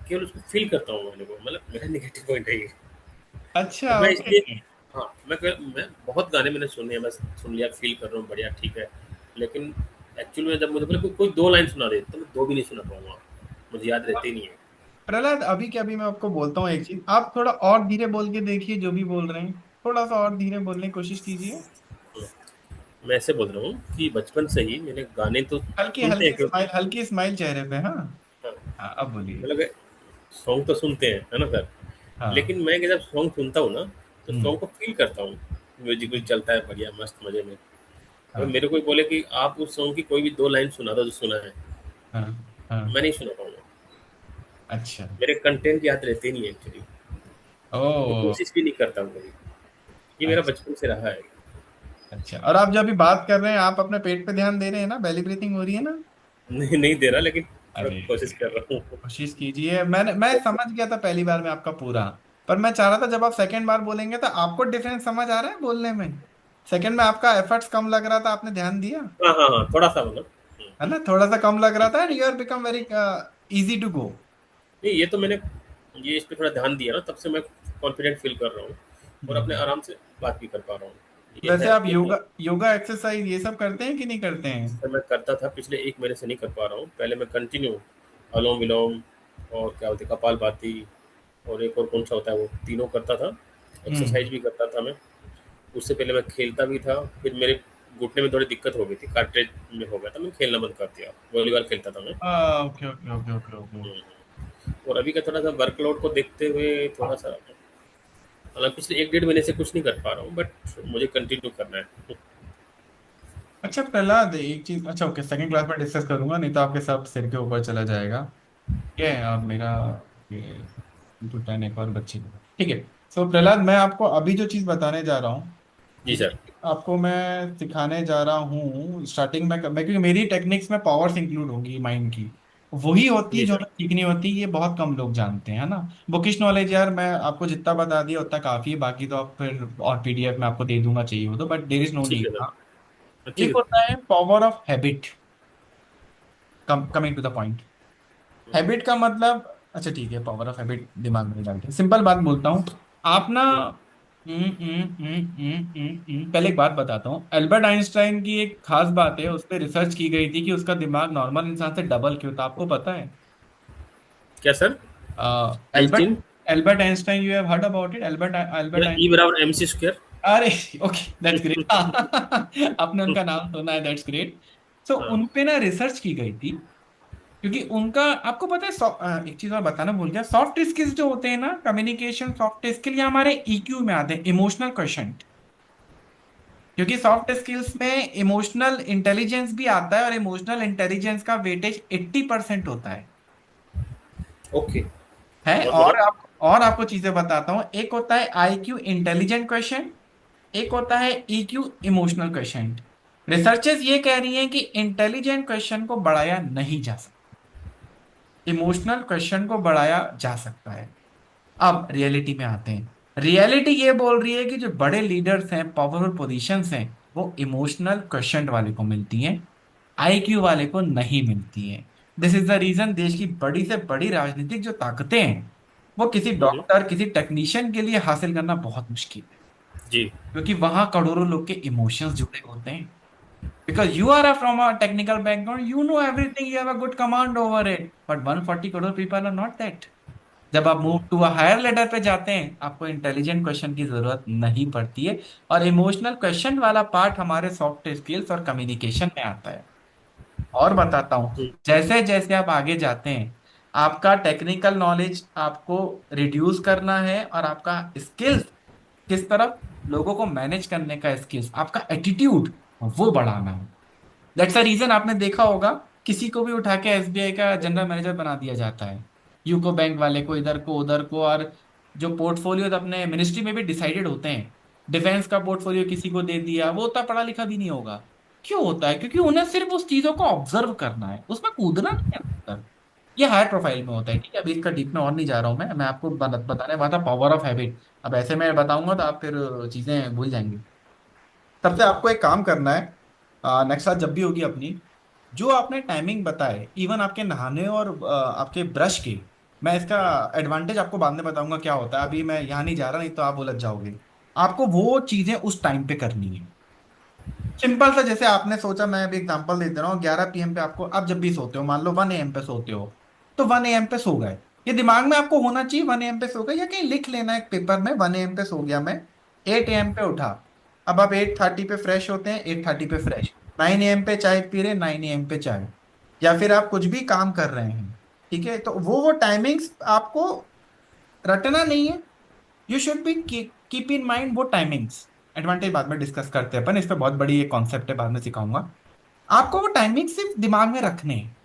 केवल उसको फ़ील करता हूँ गाने को, मतलब मेरा नेगेटिव पॉइंट है ये। तो अच्छा, मैं ओके। इसलिए हाँ, मैं बहुत गाने मैंने सुने हैं, बस सुन लिया, फ़ील कर रहा हूँ, बढ़िया ठीक है। लेकिन एक्चुअल में जब मुझे बोले कोई 2 लाइन सुना दे, तो मैं 2 भी नहीं सुना पाऊँगा। मुझे याद रहते ही नहीं है। प्रहलाद, अभी के अभी मैं आपको बोलता हूँ एक चीज, आप थोड़ा और धीरे बोल के देखिए, जो भी बोल रहे हैं थोड़ा सा और धीरे बोलने की कोशिश कीजिए। मैं ऐसे बोल रहा हूँ कि बचपन से ही मैंने गाने तो हल्की सुनते हैं हल्की क्योंकि स्माइल, हल्की स्माइल चेहरे पे, हाँ। हाँ, हाँ, अब बोलिए। मतलब सॉन्ग तो सुनते हैं, है ना सर? हाँ। लेकिन मैं जब सॉन्ग सुनता हूँ ना, तो हम्म। सॉन्ग को फ़ील करता हूँ। म्यूज़िक भी चलता है बढ़िया मस्त मज़े में। अगर हाँ। मेरे कोई बोले कि आप उस सॉन्ग की कोई भी 2 लाइन सुना दो जो सुना है, हाँ। हाँ। मैं नहीं सुना पाऊँगा। अच्छा। मेरे कंटेंट याद रहते नहीं है एक्चुअली। मैं ओ। कोशिश भी नहीं करता हूँ कभी। ये मेरा अच्छा। बचपन से रहा है। अच्छा, और आप जो अभी बात कर रहे हैं, आप अपने पेट पे ध्यान दे रहे हैं ना, बेली ब्रीथिंग हो रही है ना? नहीं नहीं दे रहा लेकिन थोड़ा अरे, कोशिश कर रहा हूँ। कोशिश कीजिए। मैं समझ गया था पहली बार में आपका पूरा, पर मैं चाह रहा था जब आप सेकंड बार बोलेंगे तो आपको डिफरेंस समझ आ रहा है बोलने में। सेकंड में आपका एफर्ट्स कम लग रहा था, आपने ध्यान दिया? हाँ, हाँ, हाँ, थोड़ा-सा मतलब है ना, थोड़ा सा कम लग रहा था, and you are become very easy to go. नहीं ये तो मैंने ये इस पे थोड़ा ध्यान दिया ना तब से मैं कॉन्फिडेंट फ़ील कर रहा हूँ और अपने आराम से बात भी कर पा रहा हूँ। ये वैसे है आप लेकिन योगा योगा एक्सरसाइज ये सब करते हैं कि नहीं करते हैं? सर मैं करता था पिछले 1 महीने से नहीं कर पा रहा हूँ। पहले मैं कंटिन्यू अनुलोम-विलोम और क्या बोलते हैं कपालभाति और एक और कौन-सा होता है वो तीनों करता था। हम्म। एक्सरसाइज़ भी करता था मैं। उससे पहले मैं खेलता भी था। फिर मेरे घुटने में थोड़ी दिक्कत हो गई थी, कार्टिलेज में हो गया था, मैंने खेलना बंद कर दिया। वॉलीबॉल खेलता था मैं। Okay, okay, okay, okay, okay. और अभी का थोड़ा-सा वर्कलोड को देखते हुए थोड़ा-सा हालाँकि पिछले 1 डेढ़ महीने से कुछ नहीं कर पा रहा हूँ बट मुझे कंटिन्यू करना है। अच्छा प्रहलाद, एक चीज, अच्छा ओके, सेकंड क्लास में डिस्कस करूंगा, नहीं तो आपके सब सिर के ऊपर चला जाएगा। क्या है आप मेरा, ये टू टेन एक और बच्ची, ठीक है। सो प्रहलाद, मैं आपको अभी जो चीज बताने जा रहा हूँ, जी ठीक है, सर। आपको मैं सिखाने जा रहा हूँ स्टार्टिंग में, क्योंकि मेरी टेक्निक्स में पावर्स इंक्लूड होंगी माइंड की, वही होती है जी जो सर। हमें सीखनी होती है, ये बहुत कम लोग जानते हैं, है ना। बुकिश नॉलेज यार मैं आपको जितना बता दिया उतना काफी है, बाकी तो आप फिर और पीडीएफ में आपको दे दूंगा चाहिए हो तो, बट देर इज नो ठीक नीड। है सर। ठीक एक है। होता है power of habit, coming to the point. Habit का मतलब, अच्छा ठीक है, पावर ऑफ हैबिट दिमाग में नहीं डालते, सिंपल बात बोलता हूँ। आप ना, हुँ, पहले एक बात बताता हूँ, एल्बर्ट आइंस्टाइन की एक खास बात है, उस पर रिसर्च की गई थी कि उसका दिमाग नॉर्मल इंसान से डबल क्यों था, आपको पता है? क्या sir? Albert Einstein Albert Einstein, you have heard about it, Albert मतलब ई बराबर एमसी स्क्वायर। अरे, ओके, दैट्स ग्रेट। आपने उनका नाम सुना है, दैट्स ग्रेट। सो हाँ, उन पे ना रिसर्च की गई थी, क्योंकि उनका, आपको पता है, एक चीज और बताना भूल गया, सॉफ्ट स्किल्स जो होते हैं ना, कम्युनिकेशन सॉफ्ट स्किल, ये हमारे ईक्यू में आते हैं, इमोशनल क्वेश्चन। क्योंकि सॉफ्ट स्किल्स में इमोशनल इंटेलिजेंस भी आता है, और इमोशनल इंटेलिजेंस का वेटेज 80% होता ओके, है। बहुत बढ़िया। और आपको चीजें बताता हूँ, एक होता है आईक्यू इंटेलिजेंट क्वेश्चन, एक होता है ईक्यू इमोशनल क्वेश्चन। रिसर्चेस ये कह रही हैं कि इंटेलिजेंट क्वेश्चन को बढ़ाया नहीं जा सकता, इमोशनल क्वेश्चन को बढ़ाया जा सकता है। अब रियलिटी में आते हैं, रियलिटी ये बोल रही है कि जो बड़े लीडर्स हैं, पावरफुल पोजीशंस हैं, वो इमोशनल क्वेश्चन वाले को मिलती हैं, आईक्यू वाले को नहीं मिलती है। दिस इज द रीजन देश की बड़ी से बड़ी राजनीतिक जो ताकतें हैं वो किसी हुँ, हुँ। डॉक्टर, किसी टेक्नीशियन के लिए हासिल करना बहुत मुश्किल है, जी, क्योंकि वहां करोड़ों लोग के इमोशंस जुड़े होते हैं। Because you are from a technical background, you know everything, you have a good command over it. But 140 crore people are not that. जब आप move to a higher ladder पे जाते हैं आपको इंटेलिजेंट क्वेश्चन की जरूरत नहीं पड़ती है, और इमोशनल क्वेश्चन वाला पार्ट हमारे सॉफ्ट स्किल्स और कम्युनिकेशन में आता है। और बताता हूँ, हुँ, जैसे जैसे आप आगे जाते हैं आपका टेक्निकल नॉलेज आपको रिड्यूस करना है, और आपका स्किल्स किस तरफ, लोगों को मैनेज करने का स्किल्स, आपका एटीट्यूड वो बढ़ाना है। दैट्स द रीजन आपने देखा होगा किसी को भी उठा के एसबीआई का जनरल मैनेजर बना दिया जाता है, यूको बैंक वाले को इधर को उधर को, और जो पोर्टफोलियो अपने मिनिस्ट्री में भी डिसाइडेड होते हैं, डिफेंस का पोर्टफोलियो किसी को दे दिया, वो उतना पढ़ा लिखा भी नहीं होगा। क्यों होता है? क्योंकि उन्हें सिर्फ उस चीजों को ऑब्जर्व करना है, उसमें कूदना नहीं है अंदर। ये हायर प्रोफाइल में होता है, ठीक है? अभी इसका डीप में और नहीं जा रहा हूं, मैं आपको बताने वाला था पावर ऑफ हैबिट। अब ऐसे मैं बताऊंगा तो आप फिर चीजें भूल जाएंगे। तब से आपको एक काम करना है, नेक्स्ट बार जब भी होगी अपनी, जो आपने टाइमिंग बताए इवन आपके नहाने और आपके ब्रश की, मैं इसका एडवांटेज आपको बाद में बताऊंगा क्या होता है, अभी मैं यहाँ नहीं जा रहा, नहीं तो आप उलझ जाओगे। आपको वो चीजें उस टाइम पे करनी है। सिंपल सा, जैसे आपने सोचा, मैं अभी एग्जांपल दे दे रहा हूँ, 11 PM पे आपको, आप जब भी सोते हो, मान लो 1 AM पे सोते हो, तो 1 AM पे सो गए, ये दिमाग में आपको होना चाहिए 1 AM पे सो गए, या कहीं लिख लेना एक पेपर में 1 AM पे सो गया मैं, 8 AM पे उठा। अब आप 8:30 पे फ्रेश होते हैं, 8:30 पे फ्रेश, 9 AM पे चाय पी रहे, 9 AM पे चाय, या फिर आप कुछ भी काम कर रहे हैं, ठीक है? तो वो टाइमिंग्स आपको रटना नहीं है। You should be keep in mind वो टाइमिंग्स। एडवांटेज बाद में डिस्कस करते हैं अपन, इस पे बहुत बड़ी एक कॉन्सेप्ट है, बाद में सिखाऊंगा। आपको वो टाइमिंग सिर्फ दिमाग में रखने हैं।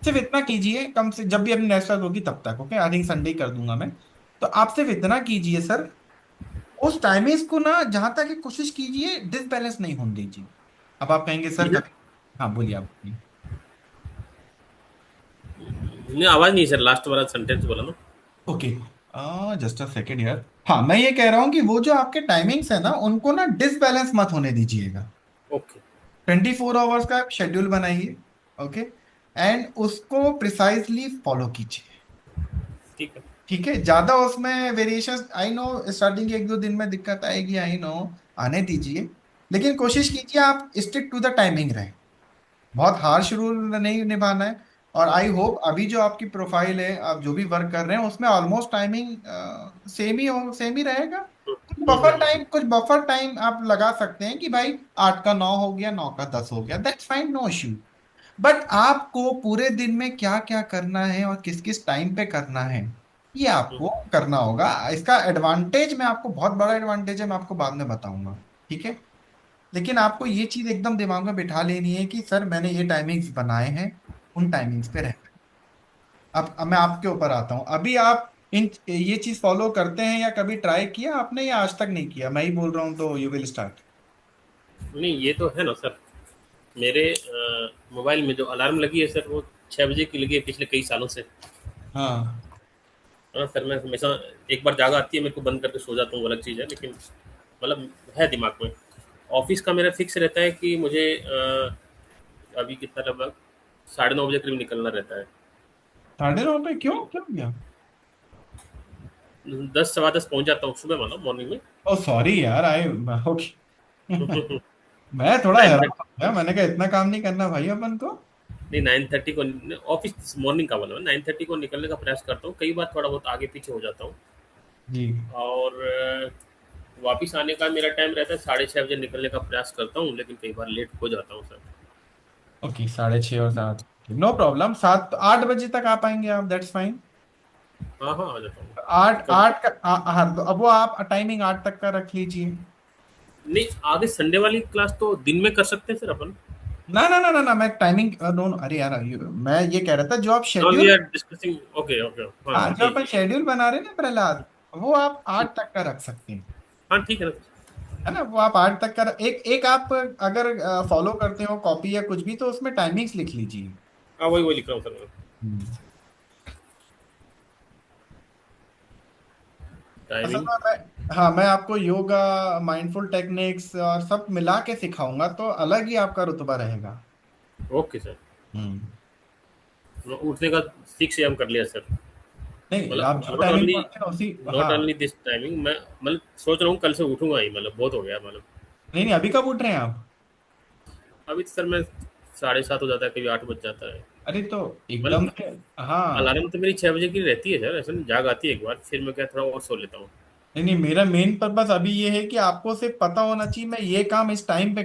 सिर्फ इतना कीजिए, कम से जब भी अपनी नेक्स्ट क्लास होगी तब तक, ओके? आई थिंक संडे ही कर दूंगा मैं। तो आप सिर्फ इतना कीजिए सर, उस टाइमिंग्स को ना जहां तक की कोशिश कीजिए डिसबैलेंस नहीं होने दीजिए। अब आप कहेंगे सर ठीक है। कभी, हाँ बोलिए आप बोलिए। नहीं, आवाज़ नहीं सर, लास्ट वाला सेंटेंस बोला ना? ओके, जस्ट अ सेकेंड यार। हाँ, मैं ये कह रहा हूँ कि वो जो आपके टाइमिंग्स है ना उनको ना डिसबैलेंस मत होने दीजिएगा। ओके, 24 आवर्स का शेड्यूल बनाइए, ओके? एंड उसको प्रिसाइजली फॉलो कीजिए, ठीक है। ठीक है? ज्यादा उसमें वेरिएशन, आई नो स्टार्टिंग के 1-2 दिन में दिक्कत आएगी, आई नो, आने दीजिए। लेकिन कोशिश कीजिए आप स्टिक टू द टाइमिंग रहे, बहुत हार्श रूल नहीं निभाना है। और आई होप अभी जो आपकी प्रोफाइल है, आप जो भी वर्क कर रहे हैं उसमें ऑलमोस्ट टाइमिंग सेम ही रहेगा। हुँ, हुँ, हुँ, कुछ बफर टाइम आप लगा सकते हैं कि भाई 8 का 9 हो गया, 9 का 10 हो गया, that's fine, no issue. But आपको पूरे दिन में क्या क्या करना है और किस किस टाइम पे करना है, ये हुँ, आपको करना होगा। इसका एडवांटेज मैं आपको, बहुत बड़ा एडवांटेज है, मैं आपको बाद में बताऊंगा, ठीक है? लेकिन आपको ये चीज एकदम दिमाग में बिठा लेनी है कि सर मैंने ये टाइमिंग्स बनाए हैं, उन टाइमिंग्स पे रहना है। अब मैं आपके ऊपर आता हूँ, अभी आप इन ये चीज फॉलो करते हैं या कभी ट्राई किया आपने, या आज तक नहीं किया? मैं ही बोल रहा हूँ तो यू विल स्टार्ट। नहीं, ये तो है ना सर, मेरे मोबाइल में जो अलार्म लगी है सर, वो 6 बजे की लगी है पिछले कई सालों से। हाँ। हाँ सर, मैं हमेशा एक बार जाग आती है मेरे को, बंद करके सो जाता हूँ, वो अलग चीज़ है, लेकिन मतलब है दिमाग में। ऑफ़िस का मेरा फिक्स रहता है कि मुझे अभी कितना लगभग 9:30 बजे करीब निकलना रहता है। 9:30 पे? क्यों, क्या हो गया? 10 सवा 10 पहुँच जाता हूँ सुबह, मतलब मॉर्निंग में। ओ सॉरी यार, आई, ओके। मैं थोड़ा हैरान 9:30 हो गया, मैंने कहा इतना काम नहीं करना भाई अपन को। नहीं, 9:30 को ऑफ़िस मॉर्निंग का बोला मैं, 9:30 को निकलने का प्रयास करता हूँ। कई बार थोड़ा बहुत आगे पीछे हो जाता हूँ, जी। और वापिस आने का मेरा टाइम रहता है 6:30 बजे, निकलने का प्रयास करता हूँ, लेकिन कई बार लेट हो जाता हूँ सर। ओके, 6:30 और 7, नो प्रॉब्लम, 7-8 बजे तक आ पाएंगे आप, दैट्स फाइन। हाँ, हाँ, आ जाता हूँ। आठ कब आठ का हाँ, तो अब वो आप टाइमिंग 8 तक का रख लीजिए। नहीं, आगे संडे वाली क्लास तो दिन में कर सकते हैं सर अपन। ना ना ना ना ना, मैं टाइमिंग दोनों, अरे यार मैं ये कह रहा था जो आप now we schedule, are discussing, okay, okay, हाँ, हाँ हाँ, जो जी, अपन जी। शेड्यूल बना रहे हैं ना प्रहलाद, वो आप 8 तक का रख सकते हैं, हाँ, ठीक है ना। है ना? वो आप 8 तक का एक एक आप अगर फॉलो करते हो कॉपी या कुछ भी, तो उसमें टाइमिंग्स लिख लीजिए। हाँ, वही वही लिख रहा हूँ सर मैं। हम्म। असल टाइमिंग। में हाँ, मैं आपको योगा, माइंडफुल टेक्निक्स और सब मिला के सिखाऊंगा, तो अलग ही आपका रुतबा रहेगा। Okay sir. हम्म। मैं उठने का 6 AM कर लिया सर। नहीं, मतलब आप जो टाइमिंग पढ़ते हैं उसी। नॉट हाँ। ओनली दिस टाइमिंग, मैं मतलब सोच रहा हूँ कल से उठूंगा ही, मतलब बहुत हो गया मतलब। नहीं नहीं, अभी कब उठ रहे हैं आप? अभी तो सर मैं 7:30 हो जाता है, कभी 8 बज जाता है। अरे तो एकदम मतलब से। हाँ। अलार्म तो मेरी 6 बजे की रहती है सर, ऐसा नहीं, जाग आती है एक बार, फिर मैं क्या थोड़ा और सो लेता हूँ। नहीं नहीं, मेरा मेन पर्पस अभी ये है कि आपको सिर्फ पता होना चाहिए मैं ये काम इस टाइम पे